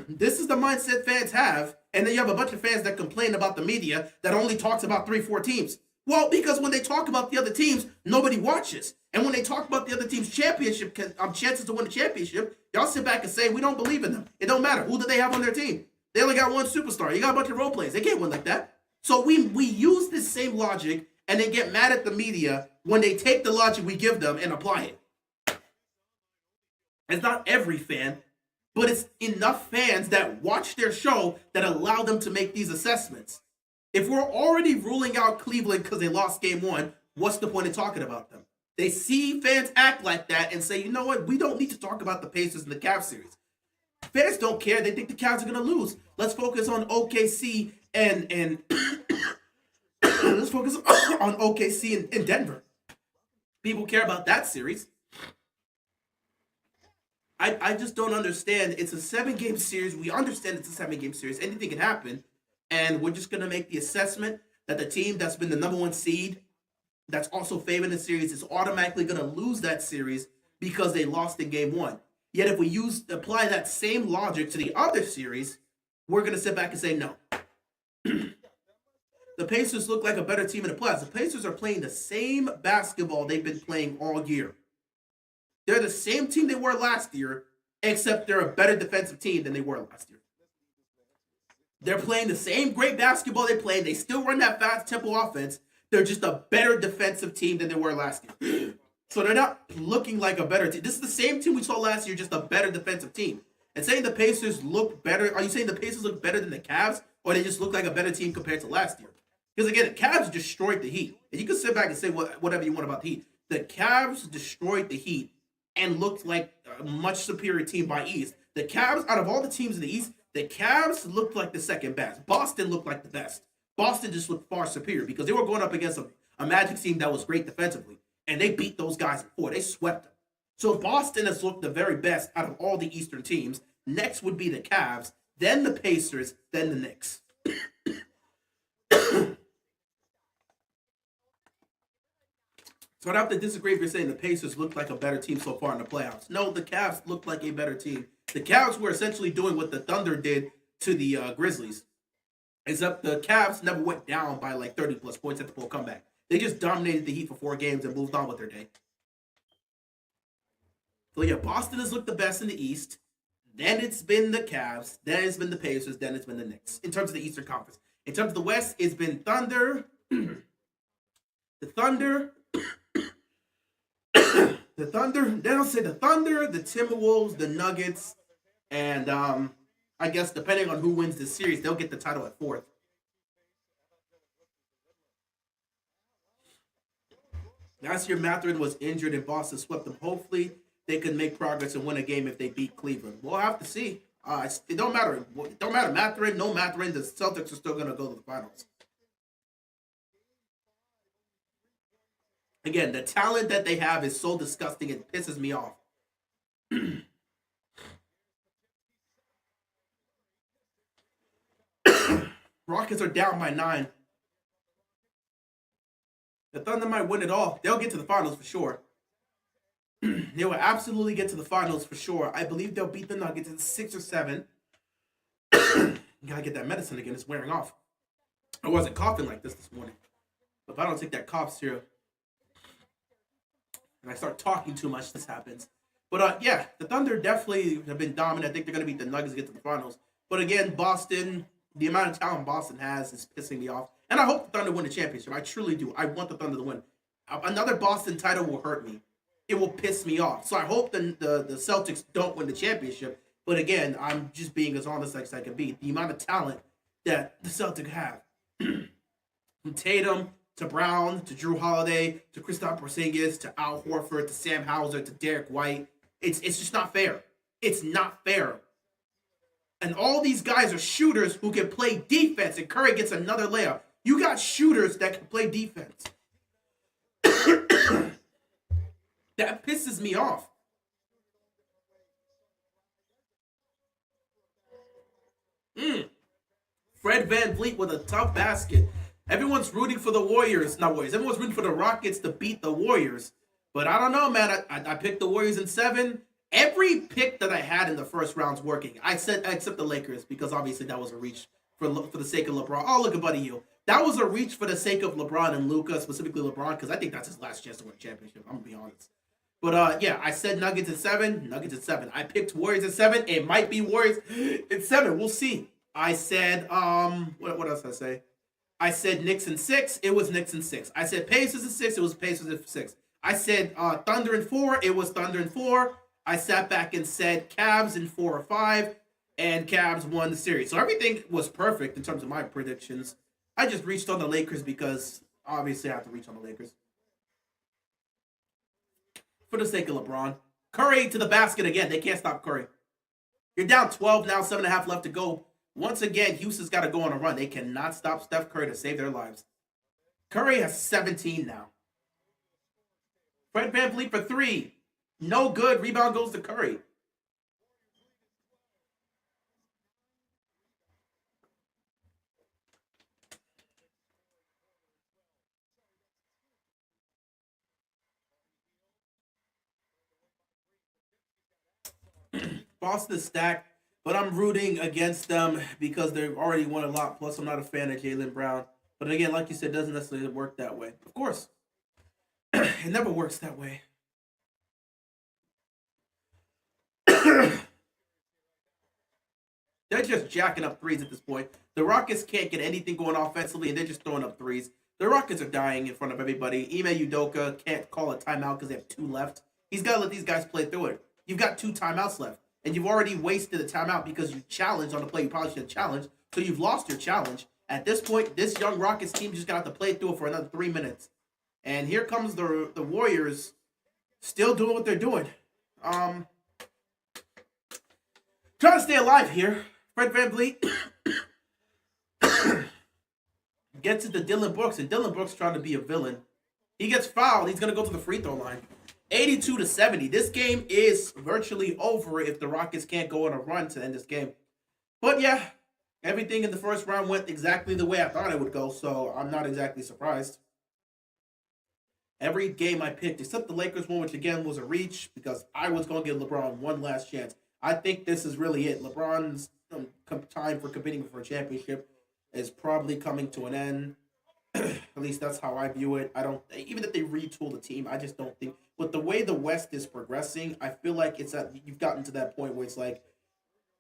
This is the mindset fans have, and then you have a bunch of fans that complain about the media that only talks about 3-4 teams. Well, because when they talk about the other teams, nobody watches. And when they talk about the other team's championship, chances to win the championship, y'all sit back and say, we don't believe in them. It don't matter. Who do they have on their team? They only got one superstar. You got a bunch of role players. They can't win like that. So we use this same logic and then get mad at the media when they take the logic we give them and apply it. It's not every fan, but it's enough fans that watch their show that allow them to make these assessments. If we're already ruling out Cleveland because they lost game one, what's the point of talking about them? They see fans act like that and say, you know what? We don't need to talk about the Pacers and the Cavs series. Fans don't care. They think the Cavs are going to lose. Let's focus on OKC and let's focus on OKC and Denver. People care about that series. I just don't understand. It's a 7-game series. We understand it's a 7-game series. Anything can happen. And we're just going to make the assessment that the team that's been the number 1 seed, that's also favored in the series, is automatically going to lose that series because they lost in game 1. Yet if we apply that same logic to the other series, we're going to sit back and say no. The Pacers look like a better team in the playoffs. The Pacers are playing the same basketball they've been playing all year. They're the same team they were last year, except they're a better defensive team than they were last year. They're playing the same great basketball they played. They still run that fast tempo offense. They're just a better defensive team than they were last year. So they're not looking like a better team. This is the same team we saw last year, just a better defensive team. And saying the Pacers look better, are you saying the Pacers look better than the Cavs, or they just look like a better team compared to last year? Because again, the Cavs destroyed the Heat. And you can sit back and say whatever you want about the Heat. The Cavs destroyed the Heat and looked like a much superior team by East. The Cavs, out of all the teams in the East, the Cavs looked like the second best. Boston looked like the best. Boston just looked far superior because they were going up against a Magic team that was great defensively. And they beat those guys in 4. They swept them. So Boston has looked the very best out of all the Eastern teams. Next would be the Cavs, then the Pacers, then the Knicks. So I'd have to disagree if you're saying the Pacers looked like a better team so far in the playoffs. No, the Cavs looked like a better team. The Cavs were essentially doing what the Thunder did to the Grizzlies. Except the Cavs never went down by like 30-plus points at the full comeback. They just dominated the Heat for 4 games and moved on with their day. So yeah, Boston has looked the best in the East. Then it's been the Cavs. Then it's been the Pacers. Then it's been the Knicks. In terms of the Eastern Conference. In terms of the West, it's been Thunder. The Thunder. The Thunder. Then I'll say the Thunder, the Timberwolves, the Nuggets. And I guess depending on who wins this series, they'll get the title at 4th. Last year, Mathurin was injured and Boston swept them. Hopefully, they can make progress and win a game if they beat Cleveland. We'll have to see. It don't matter. It don't matter. Mathurin, no Mathurin. The Celtics are still going to go to the finals. Again, the talent that they have is so disgusting. It pisses me off. Rockets are down by 9. The Thunder might win it all. They'll get to the finals for sure. They will absolutely get to the finals for sure. I believe they'll beat the Nuggets in 6 or 7. Gotta get that medicine again. It's wearing off. I wasn't coughing like this morning. If I don't take that cough syrup and I start talking too much, this happens. But yeah, the Thunder definitely have been dominant. I think they're going to beat the Nuggets to get to the finals. But again, Boston, the amount of talent Boston has is pissing me off. And I hope the Thunder win the championship. I truly do. I want the Thunder to win. Another Boston title will hurt me. It will piss me off. So I hope the Celtics don't win the championship. But again, I'm just being as honest as I can be. The amount of talent that the Celtics have. From Tatum to Brown to Drew Holiday to Kristaps Porzingis to Al Horford to Sam Hauser to Derek White. It's just not fair. It's not fair. And all these guys are shooters who can play defense. And Curry gets another layup. You got shooters that can play defense. That pisses me off. Fred VanVleet with a tough basket. Everyone's rooting for the Warriors. Not Warriors. Everyone's rooting for the Rockets to beat the Warriors. But I don't know, man. I picked the Warriors in 7. Every pick that I had in the first round's working. I said except the Lakers because obviously that was a reach for the sake of LeBron. Oh, look at Buddy Hield. That was a reach for the sake of LeBron and Luka, specifically LeBron, because I think that's his last chance to win a championship. I'm going to be honest. But yeah, I said Nuggets at 7. Nuggets at 7. I picked Warriors at 7. It might be Warriors at 7. We'll see. I said, what else did I say? I said Knicks in 6. It was Knicks in 6. I said Pacers in 6. It was Pacers in 6. I said Thunder in 4. It was Thunder in 4. I sat back and said Cavs in 4 or 5. And Cavs won the series. So everything was perfect in terms of my predictions. I just reached on the Lakers because obviously I have to reach on the Lakers. for the sake of LeBron. Curry to the basket again. They can't stop Curry. You're down 12 now, 7.5 left to go. Once again, Houston's got to go on a run. They cannot stop Steph Curry to save their lives. Curry has 17 now. Fred VanVleet for 3. No good. Rebound goes to Curry. Boston is stacked, but I'm rooting against them because they've already won a lot. Plus, I'm not a fan of Jaylen Brown. But again, like you said, it doesn't necessarily work that way. Of course, it never works that way. They're just jacking up threes at this point. The Rockets can't get anything going offensively, and they're just throwing up threes. The Rockets are dying in front of everybody. Ime Udoka can't call a timeout because they have 2 left. He's got to let these guys play through it. You've got 2 timeouts left. And you've already wasted a timeout because you challenged on the play you probably should have challenged. So you've lost your challenge. At this point, this young Rockets team just got to play through it for another 3 minutes. And here comes the Warriors still doing what they're doing. Trying to stay alive here. Fred VanVleet gets it to Dylan Brooks, and Dylan Brooks trying to be a villain. He gets fouled. He's going to go to the free throw line. 82-70. This game is virtually over if the Rockets can't go on a run to end this game. But yeah, everything in the first round went exactly the way I thought it would go, so I'm not exactly surprised. Every game I picked, except the Lakers one, which again was a reach, because I was going to give LeBron one last chance. I think this is really it. LeBron's time for competing for a championship is probably coming to an end. At least that's how I view it. I don't, even if they retool the team, I just don't think, with the way the West is progressing, I feel like you've gotten to that point where it's like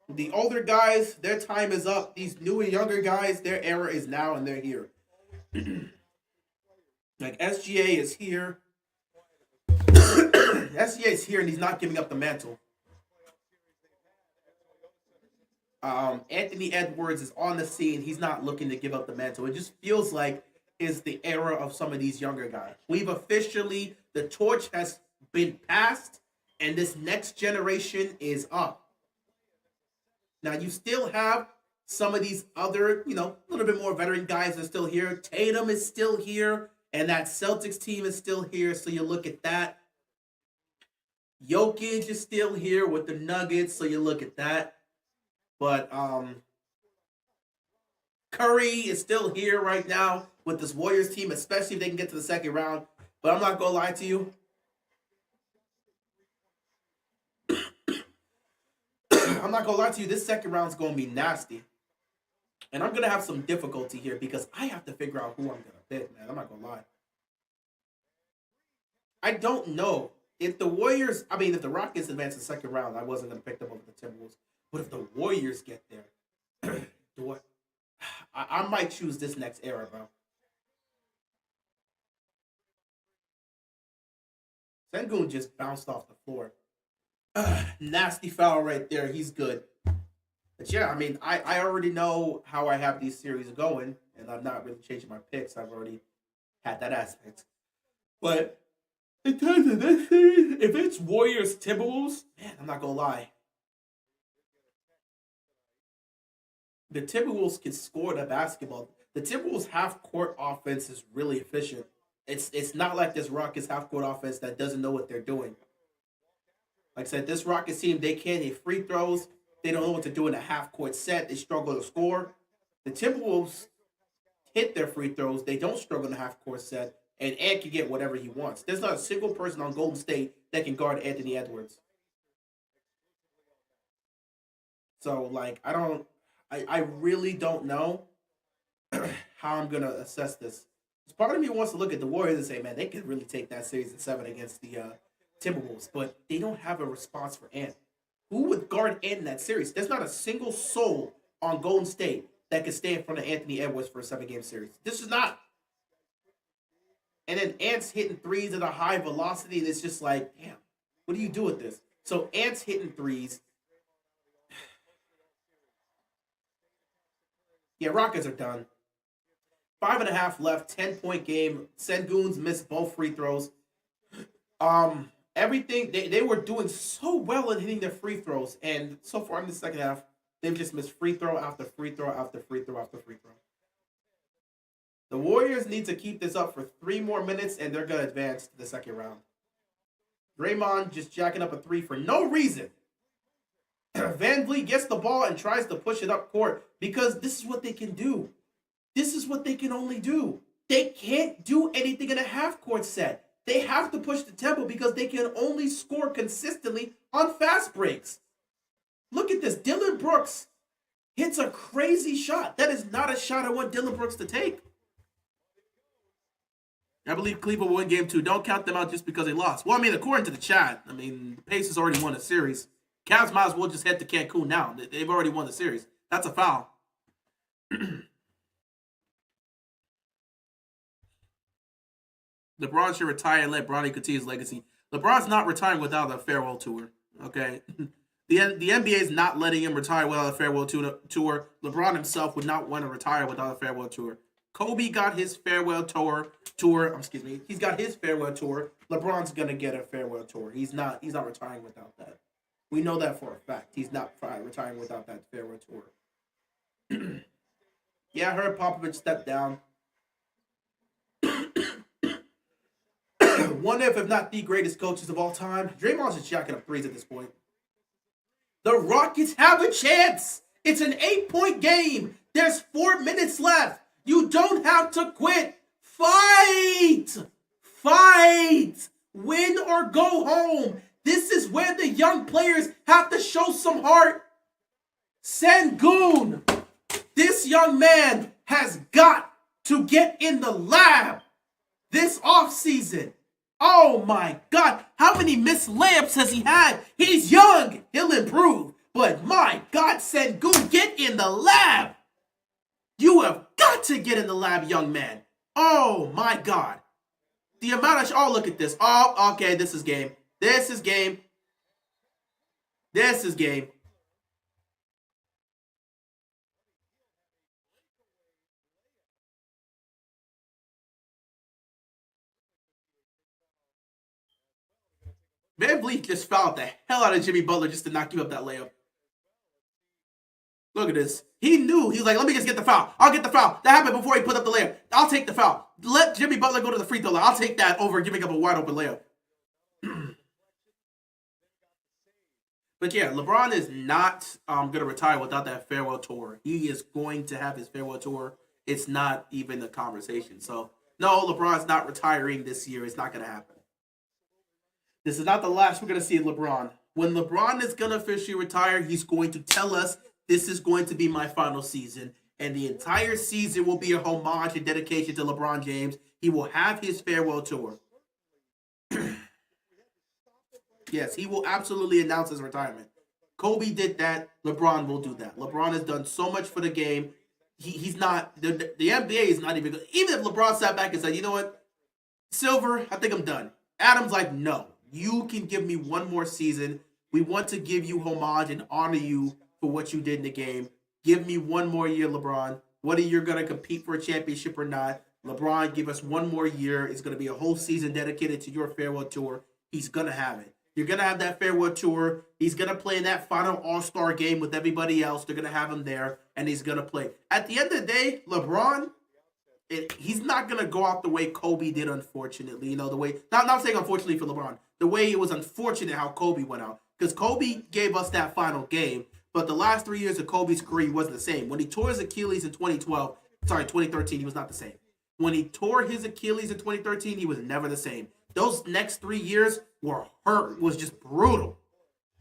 the older guys, their time is up. These new and younger guys, their era is now, and they're here. Like SGA is here. SGA is here, and he's not giving up the mantle. Anthony Edwards is on the scene. He's not looking to give up the mantle. It just feels like is the era of some of these younger guys. We've officially, the torch has been passed, and this next generation is up. Now, you still have some of these other, a little bit more veteran guys are still here. Tatum is still here, and that Celtics team is still here, so you look at that. Jokic is still here with the Nuggets, so you look at that. But Curry is still here right now with this Warriors team, especially if they can get to the second round. But I'm not going to lie to you. I'm not going to lie to you. This second round is going to be nasty. And I'm going to have some difficulty here because I have to figure out who I'm going to pick, man. I'm not going to lie. I don't know. If the Rockets advance the second round, I wasn't going to pick them over the Timberwolves. But if the Warriors get there, I might choose this next era, bro. Sengun just bounced off the floor. Nasty foul right there. He's good. But yeah, I already know how I have these series going, and I'm not really changing my picks. I've already had that aspect. But in terms of this series, if it's Warriors Timberwolves, man, I'm not gonna lie. The Timberwolves can score the basketball. The Timberwolves half-court offense is really efficient. It's not like this Rockets half-court offense that doesn't know what they're doing. Like I said, this Rockets team, they can't hit free throws. They don't know what to do in a half-court set. They struggle to score. The Timberwolves hit their free throws. They don't struggle in a half-court set. And Ant can get whatever he wants. There's not a single person on Golden State that can guard Anthony Edwards. So, I really don't know how I'm going to assess this. Part of me wants to look at the Warriors and say, man, they could really take that series in 7 against the Timberwolves. But they don't have a response for Ant. Who would guard Ant in that series? There's not a single soul on Golden State that could stay in front of Anthony Edwards for a 7-game series. This is not. And then Ant's hitting threes at a high velocity, and it's just like, damn, what do you do with this? So Ant's hitting threes. Yeah, Rockets are done. 5.5 left, 10-point game. Sengun's missed both free throws. everything they were doing so well in hitting their free throws, and so far in the second half, they've just missed free throw after free throw after free throw after free throw. The Warriors need to keep this up for 3 more minutes, and they're gonna advance to the second round. Draymond just jacking up a 3 for no reason. Van Vliet gets the ball and tries to push it up court because this is what they can do. This is what they can only do. They can't do anything in a half-court set. They have to push the tempo because they can only score consistently on fast breaks. Look at this. Dylan Brooks hits a crazy shot. That is not a shot I want Dylan Brooks to take. I believe Cleveland will win game 2. Don't count them out just because they lost. Well, I mean, according to the chat, the Pacers already won a series. Cavs might as well just head to Cancun now. They've already won the series. That's a foul. LeBron should retire and let Bronny continue his legacy. LeBron's not retiring without a farewell tour. Okay? The NBA is not letting him retire without a farewell tour. LeBron himself would not want to retire without a farewell tour. Kobe got his farewell tour. He's got his farewell tour. LeBron's gonna get a farewell tour. He's not retiring without that. We know that for a fact. He's not retiring without that farewell tour. Yeah, I heard Popovich stepped down. One of, if not the greatest coaches of all time. Draymond's just jacking up 3s at this point. The Rockets have a chance. It's an 8-point game. There's 4 minutes left. You don't have to quit. Fight! Fight! Win or go home. This is where the young players have to show some heart. Sengun, this young man has got to get in the lab this offseason. Oh my God, how many missed layups has he had? He's young, he'll improve. But my God, Sengun, get in the lab. You have got to get in the lab, young man. Oh my God. The amount of, look at this. Oh, okay, this is game. This is game. This is game. Van Vliet just fouled the hell out of Jimmy Butler just to not give up that layup. Look at this. He knew. He was like, let me just get the foul. I'll get the foul. That happened before he put up the layup. I'll take the foul. Let Jimmy Butler go to the free throw line. I'll take that over giving up a wide open layup. But yeah, LeBron is not going to retire without that farewell tour. He is going to have his farewell tour. It's not even a conversation. So, no, LeBron's not retiring this year. It's not going to happen. This is not the last we're going to see of LeBron. When LeBron is going to officially retire, he's going to tell us, this is going to be my final season. And the entire season will be a homage and dedication to LeBron James. He will have his farewell tour. Yes, he will absolutely announce his retirement. Kobe did that. LeBron will do that. LeBron has done so much for the game. He's not, the NBA is not even good. Even if LeBron sat back and said, you know what, Silver, I think I'm done. Adam's like, no, you can give me one more season. We want to give you homage and honor you for what you did in the game. Give me one more year, LeBron. Whether you're going to compete for a championship or not, LeBron, give us one more year. It's going to be a whole season dedicated to your farewell tour. He's going to have it. You're going to have that farewell tour. He's going to play in that final All-Star game with everybody else. They're going to have him there, and he's going to play. At the end of the day, LeBron, he's not going to go out the way Kobe did, unfortunately. You know, the way, not saying unfortunately for LeBron, the way it was unfortunate how Kobe went out. Because Kobe gave us that final game, but the last 3 years of Kobe's career wasn't the same. When he tore his Achilles in 2013, he was not the same. When he tore his Achilles in 2013, he was never the same. Those next 3 years were hurt. It was just brutal.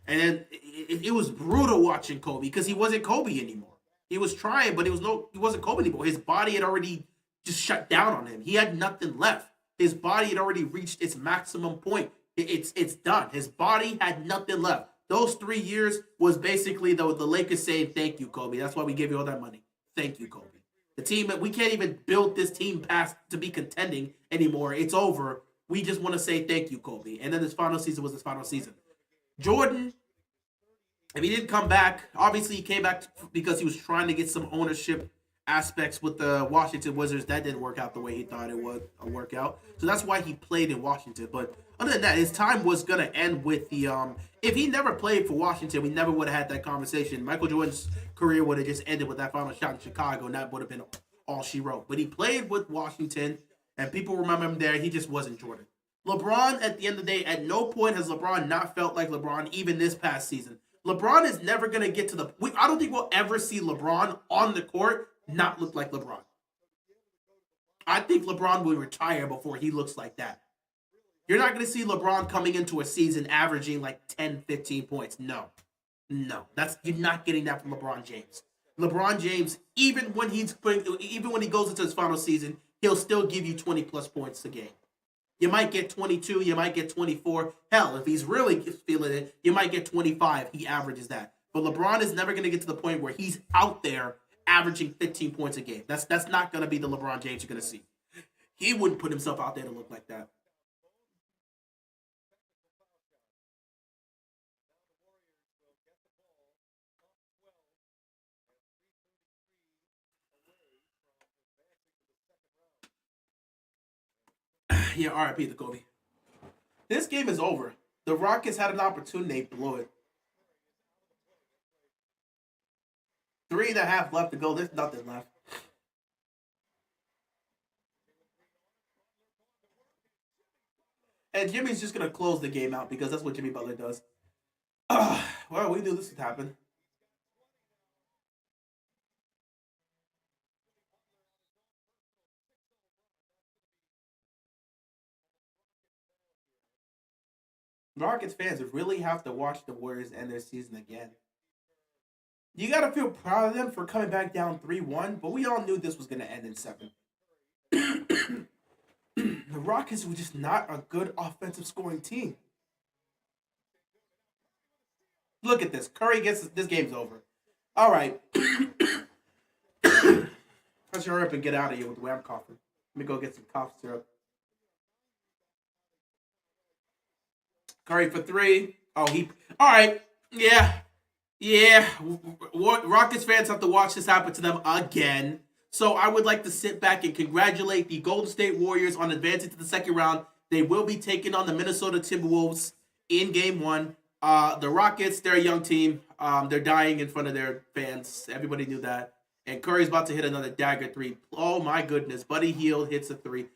And then it was brutal watching Kobe because he wasn't Kobe anymore. He was trying, but he wasn't Kobe anymore. His body had already just shut down on him. He had nothing left. His body had already reached its maximum point. It's done. His body had nothing left. Those 3 years was basically the Lakers saying, thank you, Kobe. That's why we gave you all that money. Thank you, Kobe. The team, we can't even build this team past to be contending anymore. It's over. We just want to say thank you, Kobe. And then his final season was his final season. Jordan, if he didn't come back, obviously he came back because he was trying to get some ownership aspects with the Washington Wizards that didn't work out the way he thought it would work out. So that's why he played in Washington. But other than that, his time was gonna end with the if he never played for Washington, we never would have had that conversation. Michael Jordan's career would have just ended with that final shot in Chicago, and that would have been all she wrote. But he played with Washington, and people remember him there. He just wasn't Jordan. LeBron, at the end of the day, at no point has LeBron not felt like LeBron, even this past season. LeBron is never going to get to the... I don't think we'll ever see LeBron on the court not look like LeBron. I think LeBron will retire before he looks like that. You're not going to see LeBron coming into a season averaging like 10, 15 points. No. You're not getting that from LeBron James. LeBron James, even when he goes into his final season, he'll still give you 20 plus points a game. You might get 22, you might get 24. Hell, if he's really feeling it, you might get 25. He averages that. But LeBron is never going to get to the point where he's out there averaging 15 points a game. That's not going to be the LeBron James you're going to see. He wouldn't put himself out there to look like that. Yeah, RIP the Kobe. This game is over. The Rockets had an opportunity, they blew it. 3.5 left to go. There's nothing left. And Jimmy's just going to close the game out because that's what Jimmy Butler does. Well, we knew this would happen. Rockets fans really have to watch the Warriors end their season again. You got to feel proud of them for coming back down 3-1, but we all knew this was going to end in 7. The Rockets were just not a good offensive scoring team. Look at this. Curry gets this game's over. All right. Let's hurry up and get out of here with the way I'm coughing. Let me go get some cough syrup. Curry for 3. Oh, all right. Yeah. Rockets fans have to watch this happen to them again. So I would like to sit back and congratulate the Golden State Warriors on advancing to the second round. They will be taking on the Minnesota Timberwolves in Game 1. The Rockets, they're a young team. They're dying in front of their fans. Everybody knew that. And Curry's about to hit another dagger 3. Oh, my goodness. Buddy Hield hits a 3.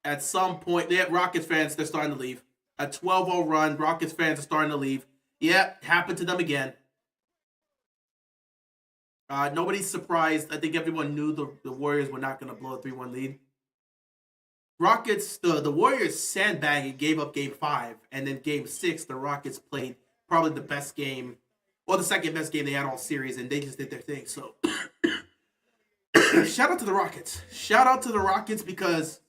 At some point, Rockets fans, they're starting to leave. A 12-0 run. Rockets fans are starting to leave. Yeah, happened to them again. Nobody's surprised. I think everyone knew the Warriors were not going to blow a 3-1 lead. Rockets, the Warriors sandbagged and gave up Game 5. And then Game 6, the Rockets played probably the best game, or the second best game they had all series, and they just did their thing. So, shout out to the Rockets. Shout out to the Rockets because,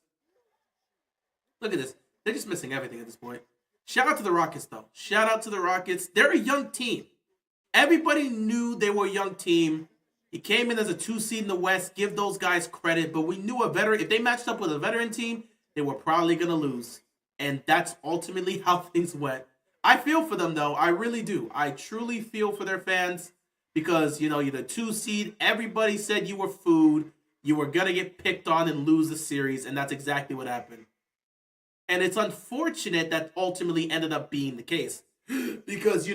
look at this. They're just missing everything at this point. Shout out to the Rockets, though. Shout out to the Rockets. They're a young team. Everybody knew they were a young team. He came in as a 2 seed in the West. Give those guys credit. But we knew if they matched up with a veteran team, they were probably going to lose. And that's ultimately how things went. I feel for them, though. I really do. I truly feel for their fans because, you're the 2 seed. Everybody said you were food. You were going to get picked on and lose the series. And that's exactly what happened. And it's unfortunate that ultimately ended up being the case. Because, you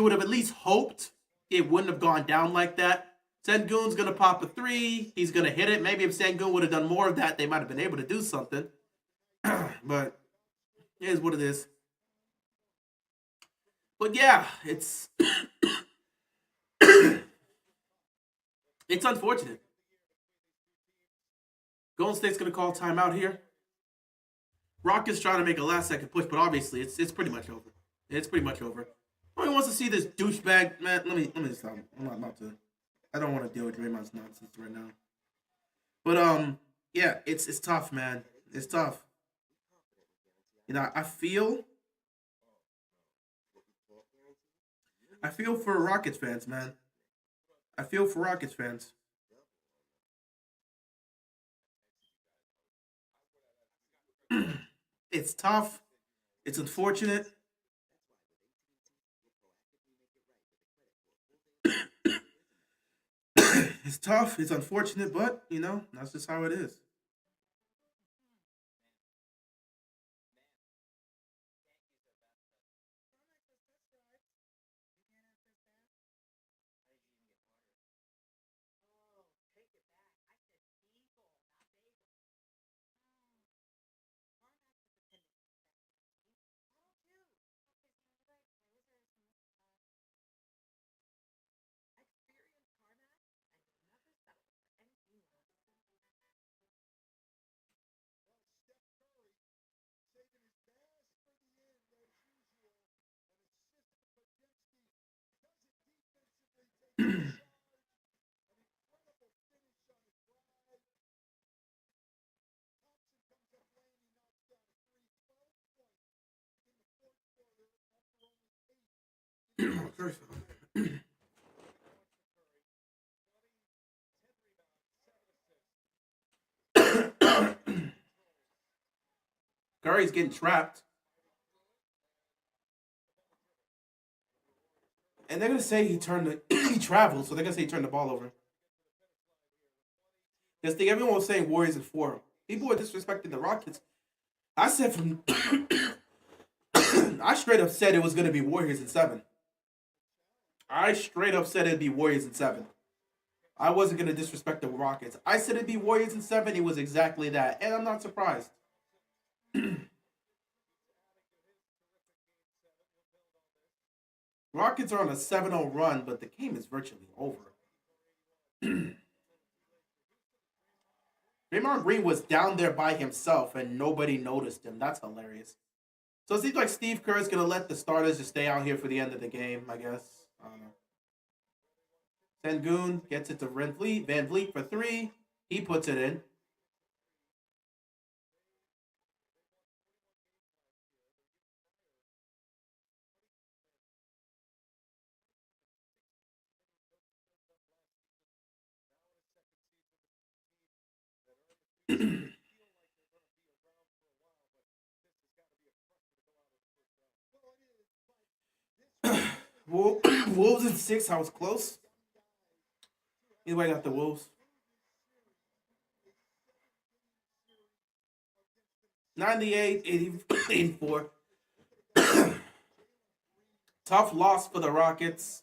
would have at least hoped it wouldn't have gone down like that. Sengun's going to pop a 3. He's going to hit it. Maybe if Sengun would have done more of that, they might have been able to do something. But it is what it is. But yeah, it's it's unfortunate. Golden State's going to call timeout here. Rockets trying to make a last-second push, but obviously it's pretty much over. It's pretty much over. Nobody wants to see this douchebag. Man, let me stop. I don't want to deal with Draymond's nonsense right now. But yeah, it's tough, man. It's tough. I feel for Rockets fans, man. I feel for Rockets fans. It's tough. It's unfortunate. It's tough. It's unfortunate, but you know that's just how it is. First Curry's getting trapped, and they're gonna say he turned the he traveled, so they're gonna say he turned the ball over. This thing everyone was saying Warriors in four. People were disrespecting the Rockets. I said from I straight up said it was gonna be Warriors in seven. I straight up said it'd be Warriors in seven. I wasn't gonna disrespect the Rockets. I said it'd be Warriors in seven. It was exactly that, and I'm not surprised. Rockets are on a 7-0 run, but the game is virtually over. Draymond Green was down there by himself, and nobody noticed him. That's hilarious. So it seems like Steve Kerr is gonna let the starters just stay out here for the end of the game. I guess. I don't know. Sengun gets it to Van Vliet. Van Vliet for three. He puts it in. Wolves in six. I was close. Either way, I got the Wolves. 98, 80, 84. Tough loss for the Rockets.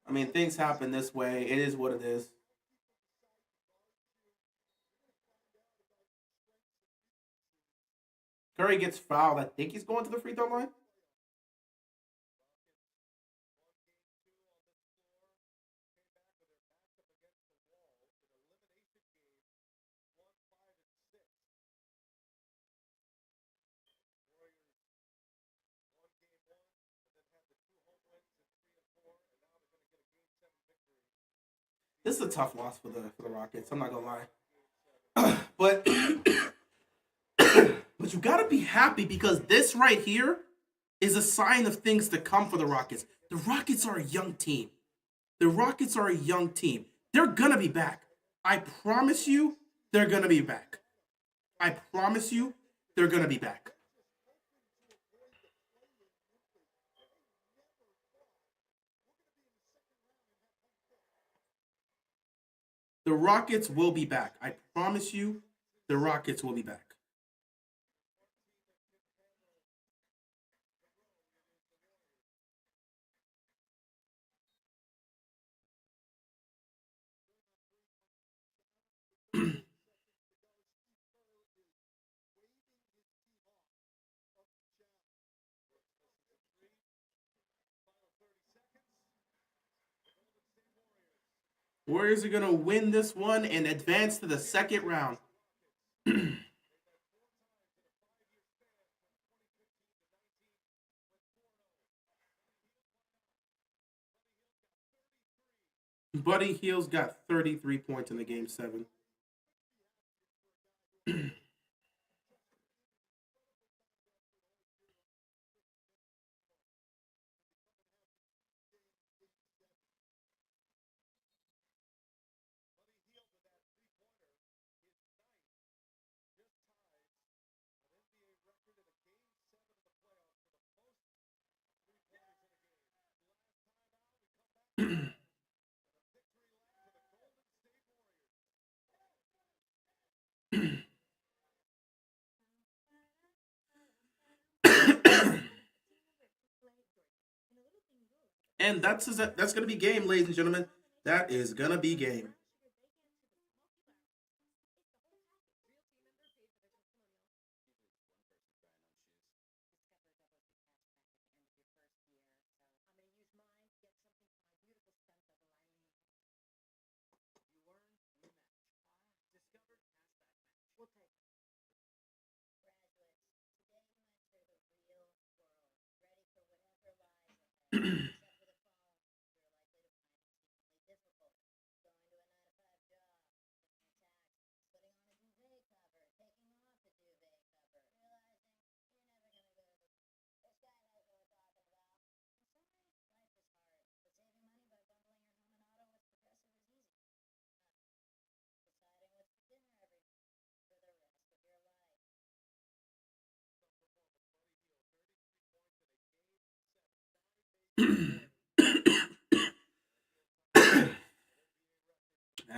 I mean, things happen this way. It is what it is. Curry gets fouled. I think he's going to the free throw line. This is a tough loss for the Rockets. I'm not gonna lie, but but you gotta be happy because this right here is a sign of things to come for the Rockets. The Rockets are a young team. The Rockets are a young team. They're gonna be back. I promise you, they're gonna be back. I promise you, they're gonna be back. The Rockets will be back. I promise you, the Rockets will be back. Warriors are gonna win this one and advance to the second round. Buddy Heels got 33 points in the game seven. And that's gonna be game, ladies and gentlemen. That is gonna be game.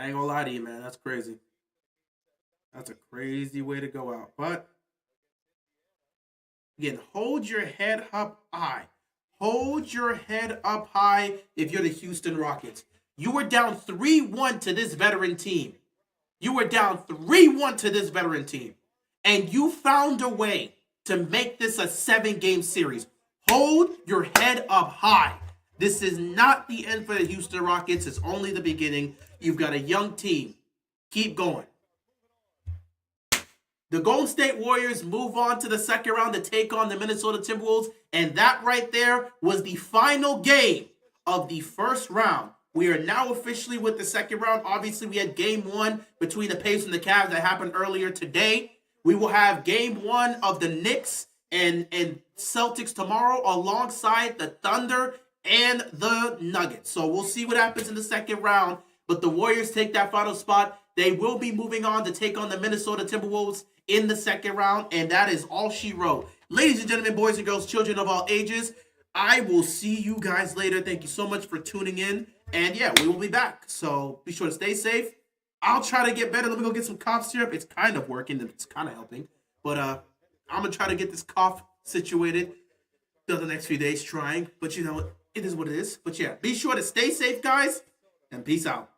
I ain't gonna lie to you, man. That's crazy. That's a crazy way to go out. But again, hold your head up high. Hold your head up high if you're the Houston Rockets. You were down 3-1 to this veteran team. You were down 3-1 to this veteran team. And you found a way to make this a 7-game series. Hold your head up high. This is not the end for the Houston Rockets. It's only the beginning. You've got a young team. Keep going. The Golden State Warriors move on to the second round to take on the Minnesota Timberwolves. And that right there was the final game of the first round. We are now officially with the second round. Obviously, we had game one between the Pacers and the Cavs that happened earlier today. We will have game one of the Knicks and Celtics tomorrow alongside the Thunder and the Nuggets. So we'll see what happens in the second round. But the Warriors take that final spot. They will be moving on to take on the Minnesota Timberwolves in the second round. And that is all she wrote. Ladies and gentlemen, boys and girls, children of all ages, I will see you guys later. Thank you so much for tuning in. And yeah, we will be back. So be sure to stay safe. I'll try to get better. Let me go get some cough syrup. It's kind of working. It's kind of helping. But I'm going to try to get this cough situated the next few days trying. But you know, it is what it is. But yeah, be sure to stay safe, guys. And peace out.